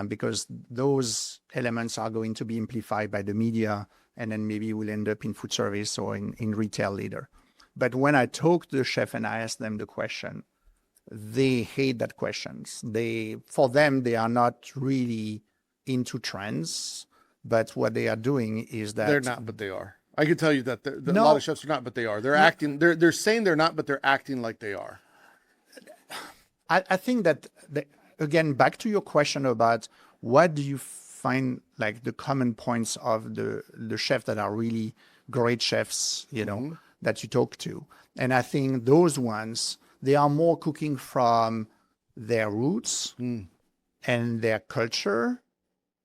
Because those elements are going to be amplified by the media, and then maybe we'll end up in food service or in retail later. But when I talk to the chef and I ask them the question, they hate that questions. For them, they are not really into trends, but what they are doing is that... They're not, but they are. I can tell you that a lot of chefs are not, but they are. They're acting, they're saying they're not, but they're acting like they are. I think that... Again, back to your question about what do you find like the common points of the chefs that are really great chefs, that you talk to. And I think those ones, they are more cooking from their roots and their culture.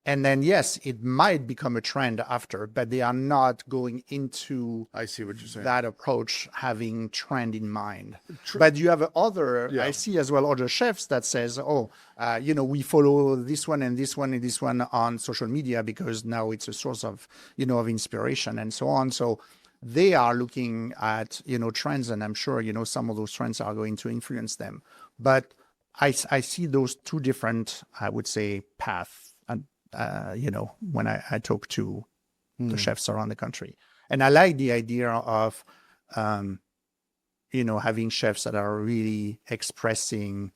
And then, yes, it might become a trend after, but they are not going into... I see what you're saying. ...that approach having trend in mind. But you have I see as well other chefs that says, we follow this one and this one and this one on social media because now it's a source of, of inspiration and so on. So they are looking at, trends, and I'm sure, some of those trends are going to influence them. But I see those two different, I would say, paths. When I talk to the chefs around the country. And I like the idea of, having chefs that are really expressing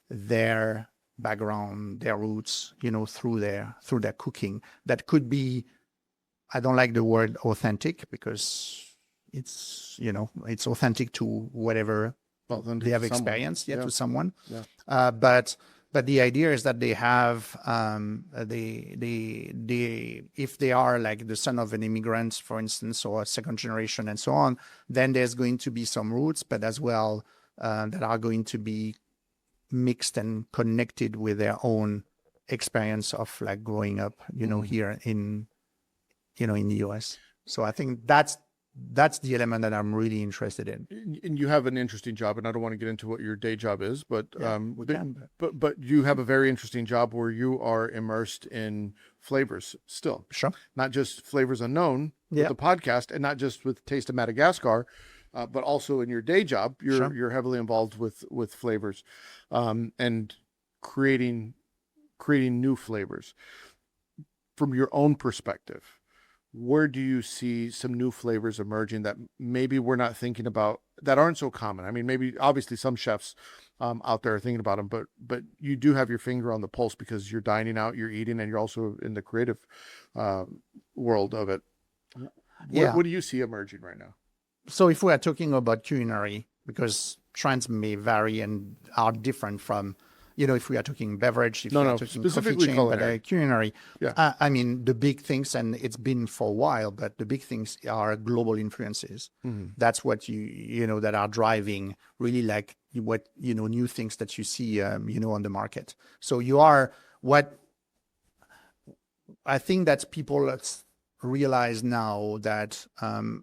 their background, their roots, through their cooking. That could be, I don't like the word authentic because it's authentic to whatever they have experienced, to someone. Yeah. But the idea is that they have if they are like the son of an immigrant, for instance, or a second generation and so on, then there's going to be some roots, but as well that are going to be mixed and connected with their own experience of like growing up, here in the US. So I think that's the element that I'm really interested in. And you have an interesting job, and I don't want to get into what your day job is, but but you have a very interesting job where you are immersed in flavors still. Sure. Not just Flavors Unknown with the podcast, and not just with Taste of Madagascar, but also in your day job, you're heavily involved with flavors, and creating new flavors. From your own perspective, where do you see some new flavors emerging that maybe we're not thinking about, that aren't so common? I mean, maybe obviously some chefs out there are thinking about them, but you do have your finger on the pulse because you're dining out, you're eating, and you're also in the creative world of it. What do you see emerging right now? So if we are talking about culinary, because trends may vary and are different from, if we are talking beverage, if we are talking specifically coffee chain, culinary. but culinary. Yeah. I mean, the big things, and it's been for a while, but the big things are global influences. That's what that are driving really like what, new things that you see, on the market. So I think that people realize now that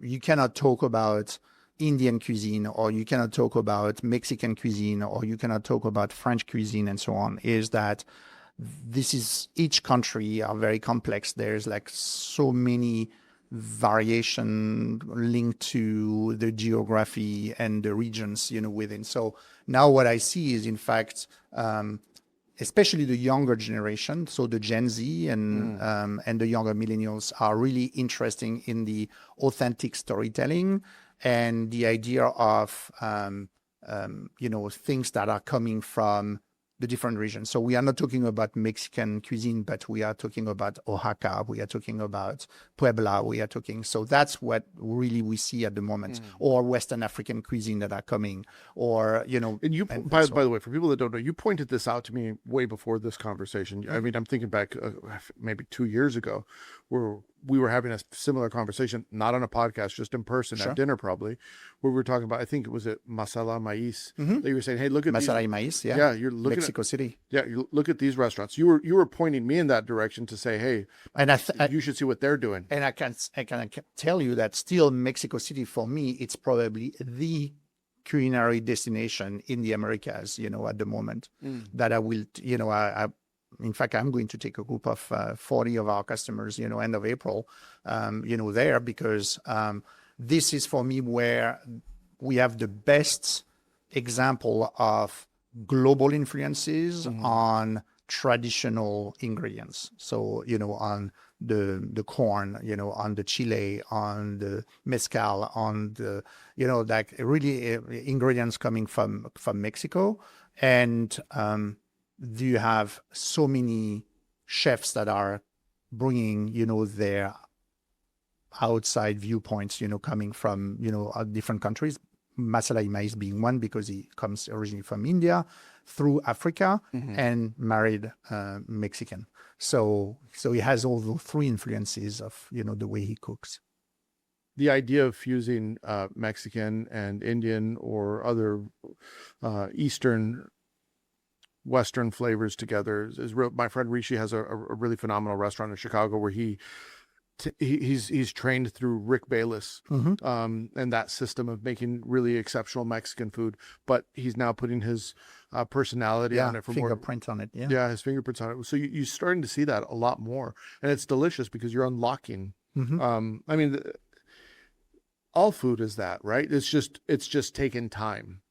you cannot talk about Indian cuisine, or you cannot talk about Mexican cuisine, or you cannot talk about French cuisine and so on, is that each country are very complex. There's like so many variation linked to the geography and the regions, within. So now what I see is, in fact, especially the younger generation, so the Gen Z and the younger millennials are really interested in the authentic storytelling and the idea of, things that are coming from the different regions. So we are not talking about Mexican cuisine, but we are talking about Oaxaca, we are talking about Puebla, so that's what really we see at the moment, or Western African cuisine that are coming, or, And you, by the way, for people that don't know, you pointed this out to me way before this conversation. I mean, I'm thinking back maybe 2 years ago, where we were having a similar conversation, not on a podcast, just in person at dinner, probably, where we were talking about, I think it was at Masala Maiz, that you were saying, hey, look at Masala Maiz, you're looking Mexico City. Yeah, you look at these restaurants. You were pointing me in that direction to say, hey, and you should see what they're doing. And I can tell you that still Mexico City, for me, it's probably the culinary destination in the Americas, at the moment, that I will, in fact, I'm going to take a group of 40 of our customers, end of April, there, because this is for me where we have the best example of global influences on traditional ingredients. So, on the corn, on the chile, on the mezcal, on the, like really ingredients coming from Mexico. And you have so many chefs that are bringing, their outside viewpoints, coming from, different countries. Masala Maiz being one, because he comes originally from India, through Africa, and married Mexican. So he has all the three influences of, the way he cooks. The idea of fusing Mexican and Indian or other Western flavors together is real. My friend Rishi has a really phenomenal restaurant in Chicago where he's trained through Rick Bayless and that system of making really exceptional Mexican food, but he's now putting his personality on it, fingerprint on it. His fingerprints on it. So you're starting to see that a lot more, and it's delicious because you're unlocking. I mean, all food is that, right? It's just taken time.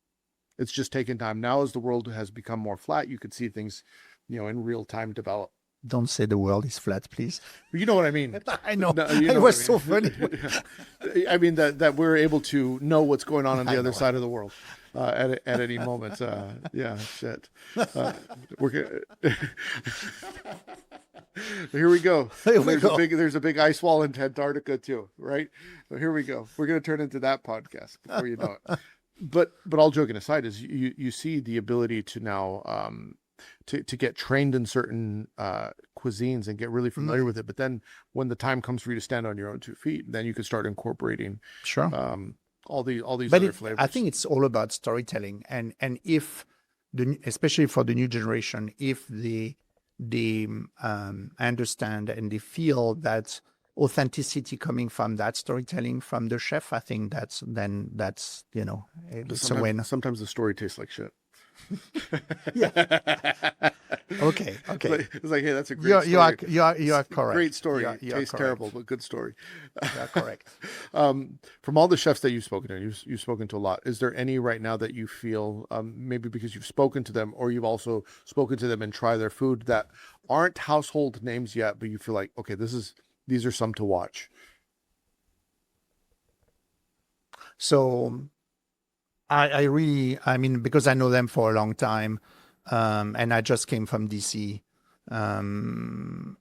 It's just taken time. Now, as the world has become more flat, you could see things, in real time develop. Don't say the world is flat, please. You know what I mean. I know. No, you know It what was I so mean. funny. I mean that we're able to know what's going on the I other know. side of the world at any moment. Yeah, shit. We're here we go. Here we go. There's a big ice wall in Antarctica too, right? So here we go. We're gonna turn into that podcast before you know it. But all joking aside, is you see the ability to now to get trained in certain cuisines and get really familiar with it. But then when the time comes for you to stand on your own 2 feet, then you can start incorporating Sure. all these But other flavors. I think it's all about storytelling, and if especially for the new generation, if they understand and they feel that authenticity coming from that storytelling from the chef, I think that's it's a win. Sometimes the story tastes like shit. Okay. It's like, hey, that's a great You story. you are correct. Great story. You're Tastes correct. terrible, but good story. You are correct. From all the chefs that you've spoken to, you've spoken to a lot. Is there any right now that you feel, maybe because you've spoken to them, or you've also spoken to them and try their food, that aren't household names yet, but you feel like, okay, these are some to watch? So I mean, because I know them for a long time, and I just came from DC, and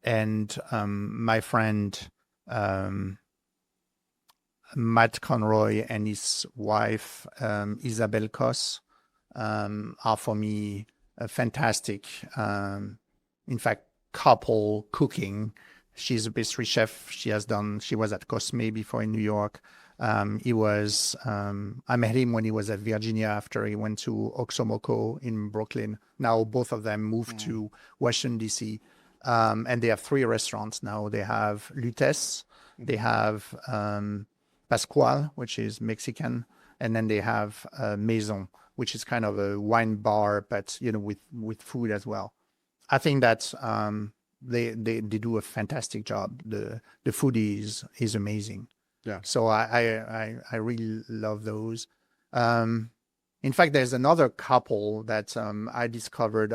my friend Matt Conroy and his wife Isabel Kos are for me a fantastic, in fact, couple cooking. She's a pastry chef. She was at Cosme before in New York. I met him when he was at Virginia after he went to Oxomoco in Brooklyn. Now both of them moved to Washington, D.C. And they have 3 restaurants now. They have Lutes, they have Pascual, which is Mexican, and then they have Maison, which is kind of a wine bar, but with food as well. I think that they do a fantastic job. The food is amazing. Yeah. So I really love those. In fact, there's another couple that I discovered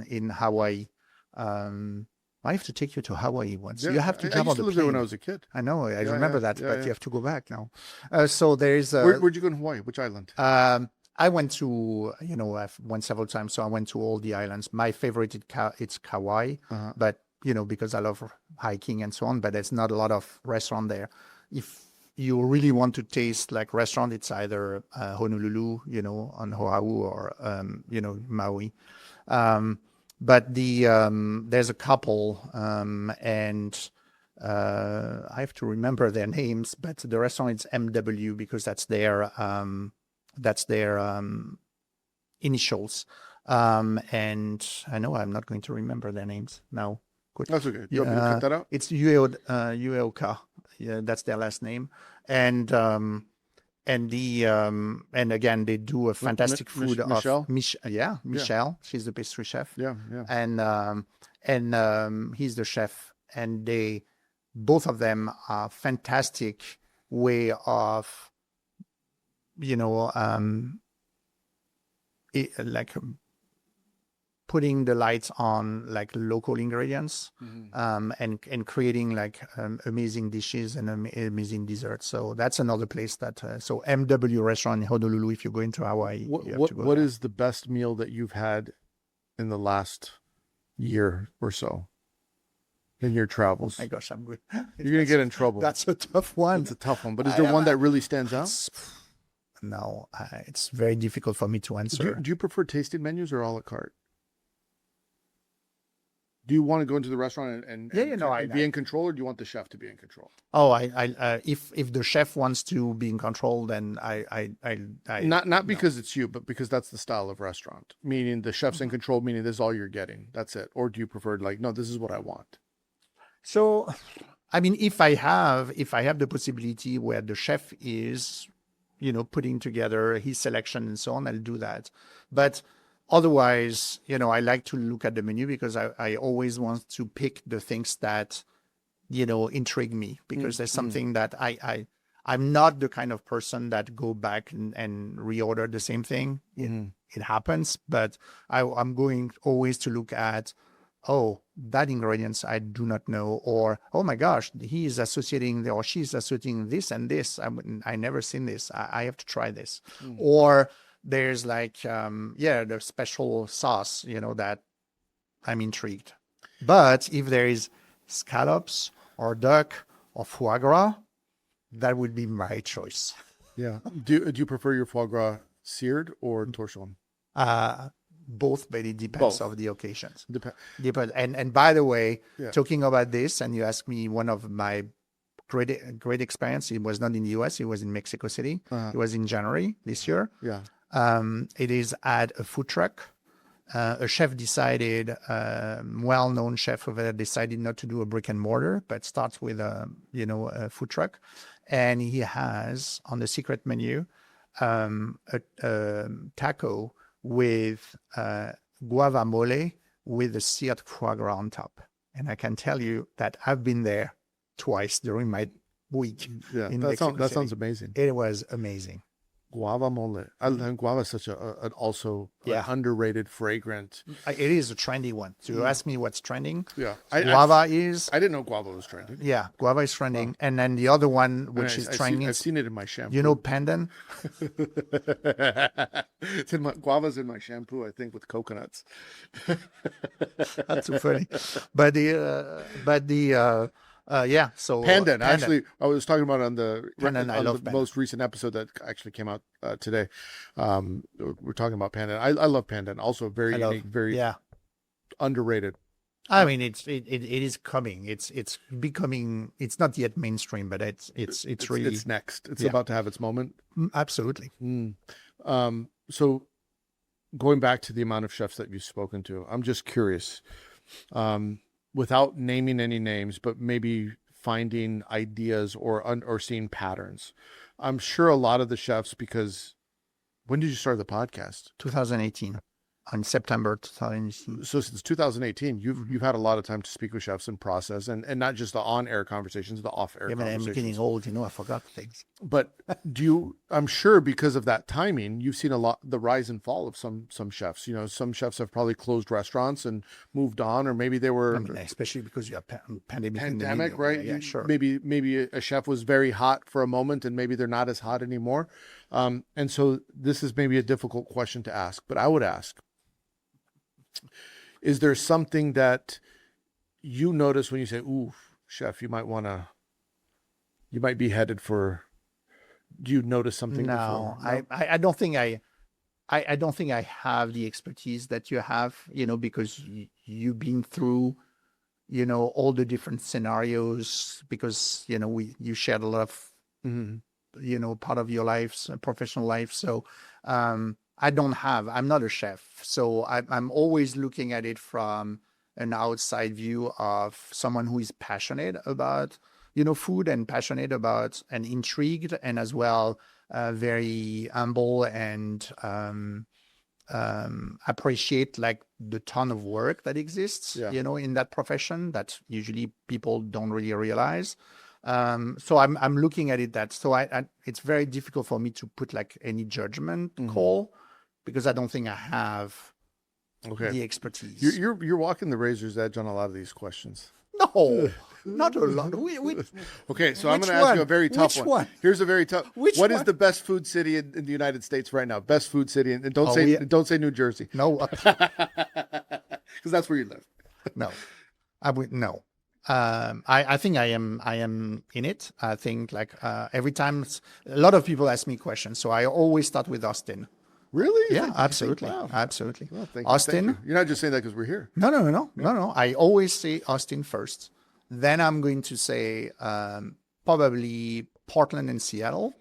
in Hawaii. I have to take you to Hawaii once. Yeah, You have to I jump used on to the live there when plane. I was a kid. I know. I Yeah, remember yeah, that, yeah, but yeah. you have to go back now. So there's Where'd you go in Hawaii? Which island? I went to, I've went several times, so I went to all the islands. My favorite it's Kauai, but because I love hiking and so on, but there's not a lot of restaurant there. If you really want to taste like restaurant, it's either Honolulu, on Oahu, or Maui. But there's a couple, and I have to remember their names, but the restaurant is MW because that's their initials. And I know I'm not going to remember their names now. Good. That's okay. You want me to cut that out? It's Ueoka. Yeah, that's their last name. And again, they do a fantastic food Michelle? Michelle. She's the pastry chef. Yeah. And he's the chef. And both of them are fantastic way of, like putting the lights on like local ingredients, and creating like amazing dishes and amazing desserts. So that's another place that so MW restaurant in Honolulu. If you go into Hawaii, you have to go What there. is the best meal that you've had in the last year or so in your travels? My gosh, I'm good. You're gonna get in trouble. That's a tough one. It's a tough one. But is there one that really stands out? No, it's very difficult for me to answer. Do you prefer tasting menus or a la carte? Do you want to go into the restaurant and be in control, or do you want the chef to be in control? Oh, if the chef wants to be in control, then I Not because it's you, but because that's the style of restaurant. Meaning the chef's in control, meaning this is all you're getting. That's it. Or do you prefer like, no, this is what I want? So, I mean, if I have the possibility where the chef is, putting together his selection and so on, I'll do that. But otherwise, I like to look at the menu because I always want to pick the things that, intrigue me, because there's something that I'm not the kind of person that go back and reorder the same thing. It happens, but I'm going always to look at oh, that ingredients I do not know, or oh my gosh, he is associating or she's associating this and this. I never seen this. I have to try this. Or there's like the special sauce, that I'm intrigued. But if there is scallops or duck or foie gras, that would be my choice. Yeah. Do you prefer your foie gras seared or torchon? Both, but it depends Both. of the occasions. Dep- And by the way, Yeah. talking about this, and you asked me one of my great experience. It was not in the US. It was in Mexico City. It was in January this year. Yeah. It is at a food truck. A chef decided, well-known chef over there decided not to do a brick and mortar, but starts with a food truck, and he has on the secret menu a taco with guava mole with a seared foie gras on top. And I can tell you that I've been there twice during my week. Yeah. in That Mexico sounds City. amazing. It was amazing. Guava mole. I think guava is such an also an underrated fragrant. It is a trendy one. So you ask me what's trending. Yeah. Guava is. I didn't know guava was trending. Yeah, guava is trending. And then the other one, which is trending, I've seen it in my shampoo. you know, pandan. It's in guava's in my shampoo, I think, with coconuts. That's too funny. But so Pandan. Actually, I was talking about on the Pandan. most recent episode that actually came out today. We're talking about pandan. I love pandan. Also very unique, very underrated. I mean, it is coming. It's becoming. It's not yet mainstream, but it's really it's next. It's about to have its moment. Absolutely. So going back to the amount of chefs that you've spoken to, I'm just curious. Without naming any names, but maybe finding ideas or seeing patterns. I'm sure a lot of the chefs, because when did you start the podcast? 2018, on September 2018. So since 2018, you've had a lot of time to speak with chefs and process, and not just the on-air conversations, the off-air conversations. I'm getting old, I forgot things. But I'm sure because of that timing, you've seen the rise and fall of some chefs. Some chefs have probably closed restaurants and moved on, or maybe they were especially because you have pandemic. Pandemic, right? Yeah, sure. Maybe a chef was very hot for a moment, and maybe they're not as hot anymore. And so this is maybe a difficult question to ask, but I would ask: is there something that you notice when you say, "Ooh, chef, you might be headed for"? Do you notice something? No, before? I don't think I don't think I have the expertise that you have, because you've been through, all the different scenarios, because, you shared a lot of, part of your lives, professional life. So I'm not a chef. So I'm always looking at it from an outside view of someone who is passionate about, food, and passionate about and intrigued, and as well very humble and appreciate like the ton of work that exists, in that profession that usually people don't really realize. So I'm looking at it it's very difficult for me to put like any judgment call, because I don't think I have the expertise. You're walking the razor's edge on a lot of these questions. No, not a lot. Okay, so I'm going to ask you a very tough one. Here's a very tough. What is the best food city in the United States right now? Best food city, and don't say New Jersey. No, because that's where you live. No, I would no. I think I am in it. I think like every time a lot of people ask me questions, so I always start with Austin. Really? Yeah, absolutely. Wow. Absolutely. Well, Austin. Thank you. You're not just saying that because we're here. No. I always say Austin first. Then I'm going to say probably Portland and Seattle.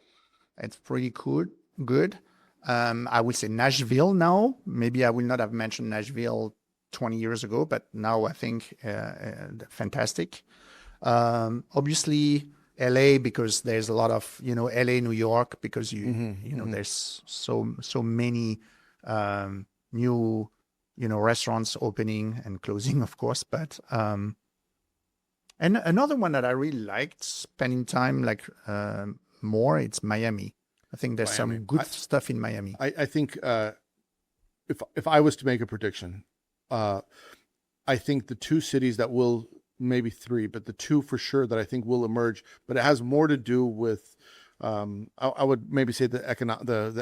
It's pretty good. I would say Nashville now. Maybe I will not have mentioned Nashville 20 years ago, but now I think fantastic. Obviously, LA, because there's a lot of, LA, New York, because there's so many new, restaurants opening and closing, of course. But and another one that I really liked spending time more, it's Miami. I think there's some good stuff in Miami. I think if I was to make a prediction, I I think the two cities that will, maybe three, but the two for sure that I think will emerge, but it has more to do with, I would maybe say the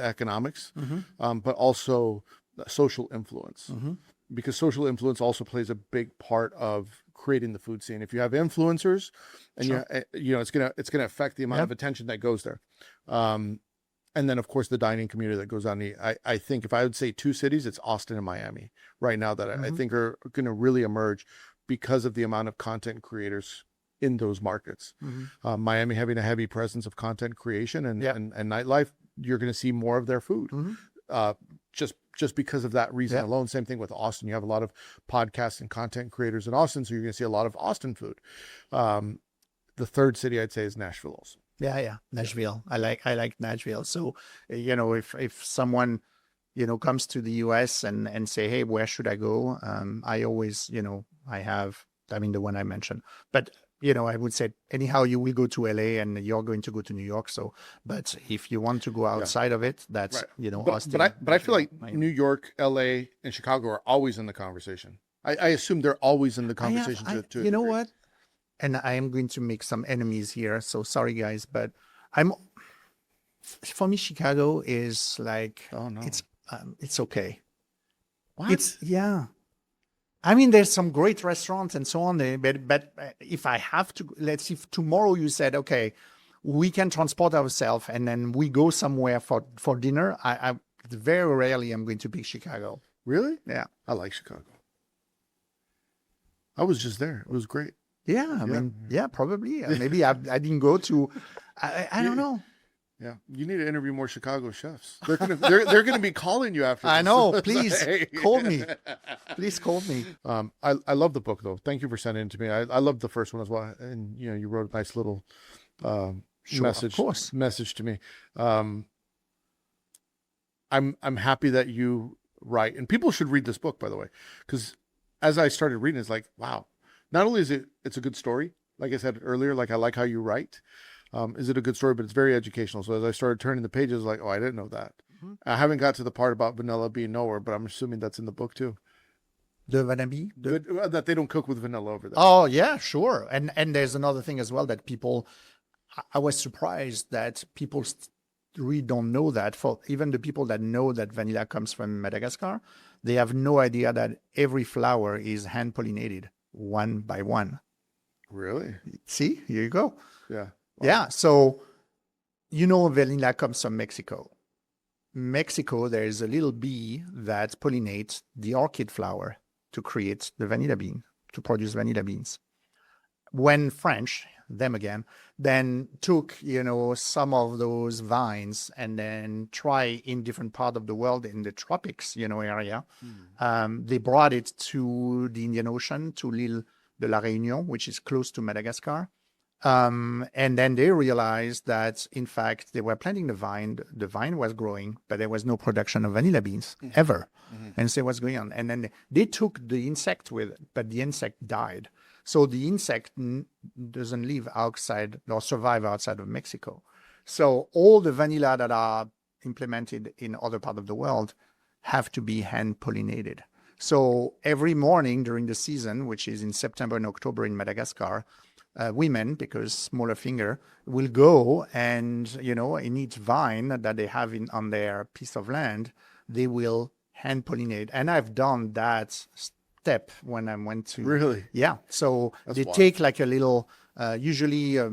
economics, but also social influence, because social influence also plays a big part of creating the food scene. If you have influencers, and it's gonna affect the amount of attention that goes there. And then, of course, the dining community that goes on. I think if I would say two cities, it's Austin and Miami right now that I think are going to really emerge because of the amount of content creators in those markets. Miami having a heavy presence of content creation and nightlife, you're going to see more of their food. Just because of that reason alone. Same thing with Austin. You have a lot of podcasts and content creators in Austin, so you're going to see a lot of Austin food. The third city I'd say is Nashville also. Yeah. Nashville. I like Nashville. So, if someone, comes to the US and say, hey, where should I go? I always, the one I mentioned, but, I would say anyhow, you will go to LA and you're going to go to New York. So, but if you want to go outside of it, that's, Austin. But I feel like New York, LA, and Chicago are always in the conversation. I assume they're always in the conversation. You know what? And I am going to make some enemies here. So sorry, guys, but for me, Chicago is like, it's okay. What? I mean, there's some great restaurants and so on, but if I have to, let's see, if tomorrow you said, okay, we can transport ourselves and then we go somewhere for dinner, I very rarely am going to pick Chicago. Really? Yeah. I like Chicago. I was just there. It was great. Yeah, I mean, probably. Maybe I didn't go to, I don't know. Yeah, you need to interview more Chicago chefs. They're gonna be calling you after this. I know. Please call me. Please call me. I love the book though. Thank you for sending it to me. I loved the first one as well. And you wrote a nice little message to me. I'm happy that you write, and people should read this book, by the way, because as I started reading, it's like, wow. Not only is it's a good story, like I said earlier, like I like how you write. Is it a good story? But it's very educational. So as I started turning the pages, like, oh, I didn't know that. I haven't got to the part about vanilla being nowhere, but I'm assuming that's in the book too. The vanilla? That they don't cook with vanilla over there. Oh yeah, sure. And there's another thing as well that I was surprised that people really don't know that. For even the people that know that vanilla comes from Madagascar, they have no idea that every flower is hand pollinated one by one. Really? See, here you go. Yeah. Wow. Yeah. So, vanilla comes from Mexico. Mexico, there is a little bee that pollinates the orchid flower to create the vanilla bean, to produce vanilla beans. When French, them again, then took, some of those vines and then try in different part of the world in the tropics, area. They brought it to the Indian Ocean, to l'île de la Réunion, which is close to Madagascar. And then they realized that, in fact, they were planting the vine was growing, but there was no production of vanilla beans ever. And so what's going on? And then they took the insect with it, but the insect died. So the insect doesn't live outside or survive outside of Mexico. So all the vanilla that are implemented in other parts of the world have to be hand pollinated. So every morning during the season, which is in September and October in Madagascar, women, because smaller finger, will go and, in each vine that they have on their piece of land, they will hand pollinate. And I've done that step when I went to... Really? Yeah. So That's they wild. take like a little, usually a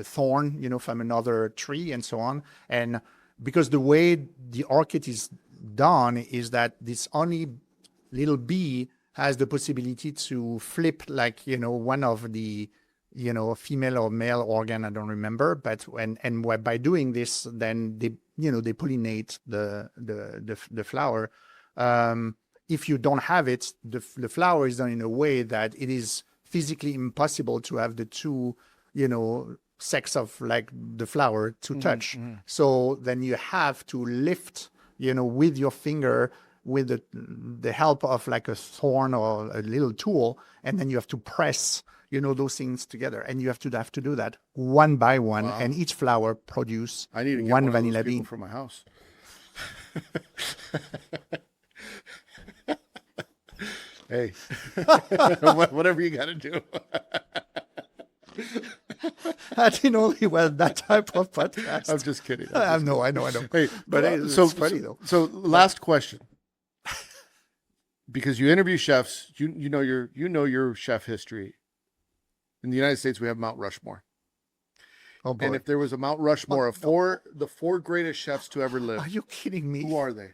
thorn, from another tree and so on. And because the way the orchid is done is that this only little bee has the possibility to flip like, one of the... female or male organ, I don't remember, but by doing this, then they pollinate the flower. If you don't have it, the flower is done in a way that it is physically impossible to have the two, sex of like the flower to touch. So then you have to lift, with your finger, with the help of like a thorn or a little tool, and then you have to press those things together, and you have to do that one by one. Wow. And each flower produce I need to get one vanilla bean for my house. Hey, whatever you got to do. I didn't know it was that type of podcast. I'm just kidding. I know. Hey, But it's funny though. So last question, because you interview chefs, you know your chef history. In the United States, we have Mount Rushmore. Oh boy. And if there was a Mount Rushmore of the four greatest chefs to ever live, Are you kidding me? who are they?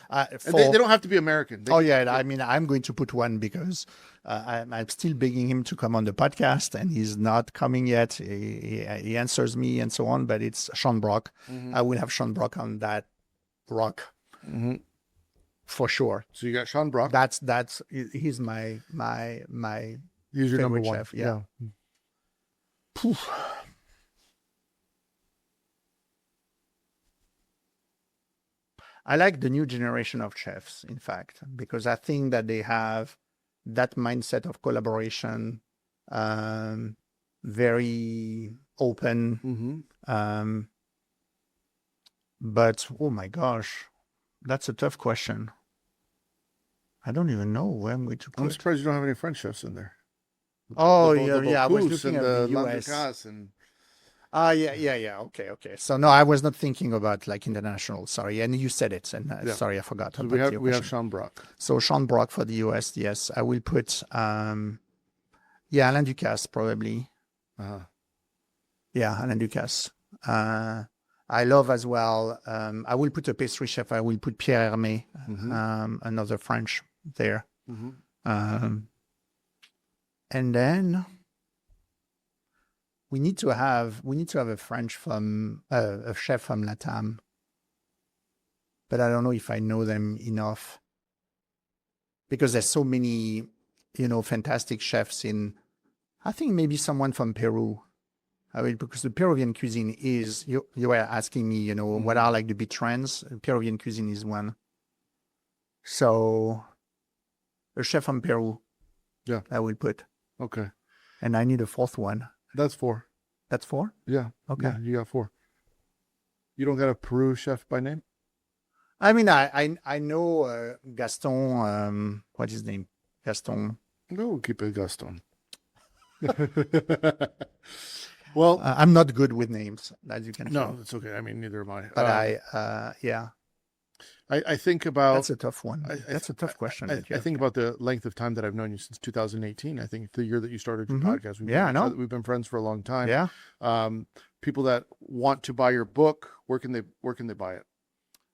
And For- they don't have to be American. Oh yeah, I mean, I'm going to put one because I'm still begging him to come on the podcast, and he's not coming yet. He answers me and so on, but it's Sean Brock. I will have Sean Brock on that rock for sure. So you got Sean Brock. He's my He's your number favorite one. chef. Yeah. Poof. I like the new generation of chefs, in fact, because I think that they have that mindset of collaboration, very open. But oh my gosh, that's a tough question. I don't even know where I'm going to I'm put. surprised you don't have any French chefs in there. Oh The yeah. I was Bocuse looking and at the the US. Landucas and Yeah. Okay. So no, I was not thinking about like international. Sorry, and you said it, and Yeah. sorry, I forgot. so about we have your we have question. Sean Brock. So Sean Brock for the US, yes. I will put Alain Ducasse probably. Uh-huh. Yeah, Alain Ducasse. I love as well. I will put a pastry chef. I will put Pierre Hermé, another French there. And then we need to have a French from a chef from Latam. But I don't know if I know them enough because there's so many, fantastic chefs in. I think maybe someone from Peru. I mean, because the Peruvian cuisine is. You were asking me, what are like the big trends? Peruvian cuisine is one. So, a chef from Peru. Yeah. I will put. Okay. And I need a fourth one. That's 4. That's 4? Yeah. Okay. Yeah, you got 4. You don't got a Peru chef by name? I mean, I know Gaston. What's his name? Gaston. No, we'll keep it Gaston. Well, I'm not good with names, as you can tell. no, it's okay. I mean, neither am I. But yeah, I think about that's a tough one. That's a tough question. I think about the length of time that I've known you since 2018. I think the year that you started your podcast. Yeah, I know. We've been friends for a long time. Yeah. People that want to buy your book, where can they buy it?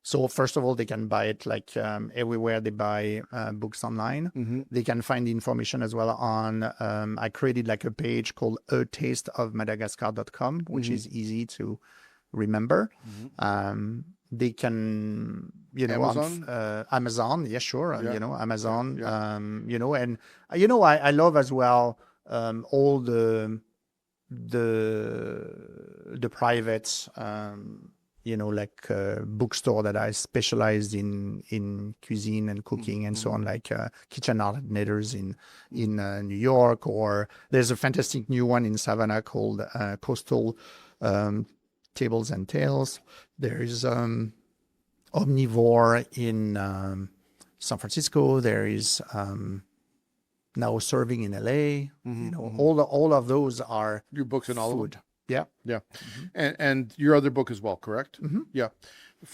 So first of all, they can buy it like everywhere they buy books online. They can find the information as well on. I created like a page called A Taste of Madagascar.com, which is easy to remember. They can, Amazon? On Amazon. Yeah, sure. Yeah. Amazon. Yeah. And I love as well all the private. Like bookstore that I specialized in cuisine and cooking and so on, like Kitchen Alternators in New York, or there's a fantastic new one in Savannah called Coastal Tables and Tales. There's Omnivore in San Francisco. There is Now Serving in LA. All of those are Your books and all of food. them? Yeah. Yeah. And your other book as well, correct? Yeah.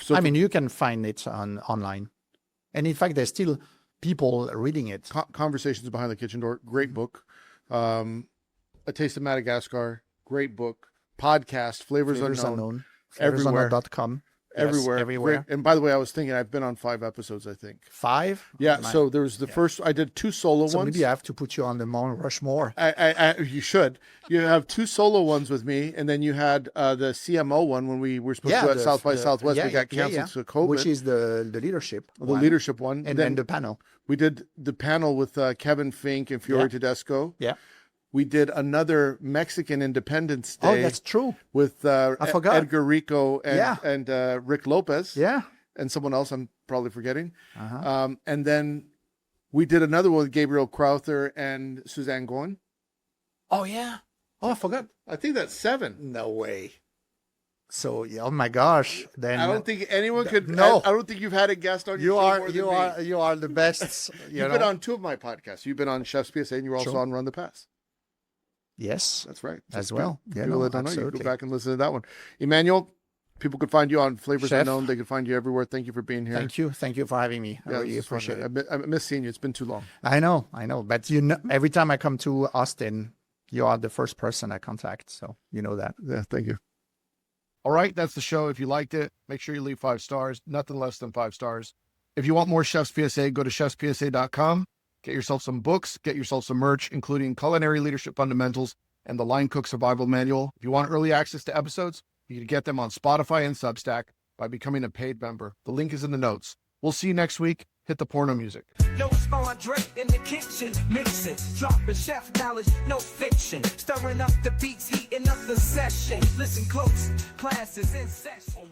So I mean, you can find it online. And in fact, there's still people reading it. Conversations Behind the Kitchen Door, great book. A Taste of Madagascar, great book. Podcast, Flavors Unknown. Everywhere. Flavorsunknown.com. Everywhere. Yes, everywhere. Great. And by the way, I was thinking I've been on 5 episodes, I think. 5? Yeah. So there was the first, I did 2 solo So ones. maybe I have to put you on the Mount Rushmore. You should. You have 2 solo ones with me, and then you had the CMO one when we were supposed to go at South by Southwest. We got canceled to COVID. Which is the leadership the leadership one. And then the panel. We did the panel with Kevin Fink and Fiore Tedesco. Yeah. We did another Mexican Independence Day. Oh, that's true. With I forgot. Edgar Rico and Rick Lopez. Yeah. And someone else I'm probably forgetting. And then we did another one with Gabriel Crowther and Suzanne Goin. Oh, yeah. Oh, I forgot. I think that's 7. No way. So oh my gosh, then I don't think anyone could. No. I don't think you've had a guest on your you show are more than you me. are you are the best. You've been on two of my podcasts. You've been on Chefs PSA, and you were also Sure. on Run the Pass. Yes, That's right. as well. Yeah, People no, that don't know, you absolutely. go back and listen to that one. Emmanuel, people could find you on Flavors Chef. Unknown. They could find you everywhere. Thank you for being here. Thank you for having me. I Yeah, really this is fun. appreciate it. I miss seeing you. It's been too long. I know, but every time I come to Austin, you are the first person I contact, so you know that. Yeah, thank you. All right, that's the show. If you liked it, make sure you leave 5 stars, nothing less than 5 stars. If you want more Chefs PSA, go to chefspsa.com. Get yourself some books, get yourself some merch, including Culinary Leadership Fundamentals and the Line Cook Survival Manual. If you want early access to episodes, you can get them on Spotify and Substack by becoming a paid member. The link is in the notes. We'll see you next week. Hit the porno music. No spawn drink in the kitchen, mixing, dropping chef knowledge, no fiction, stirring up the beats, heating up the session. Listen close, classes in session.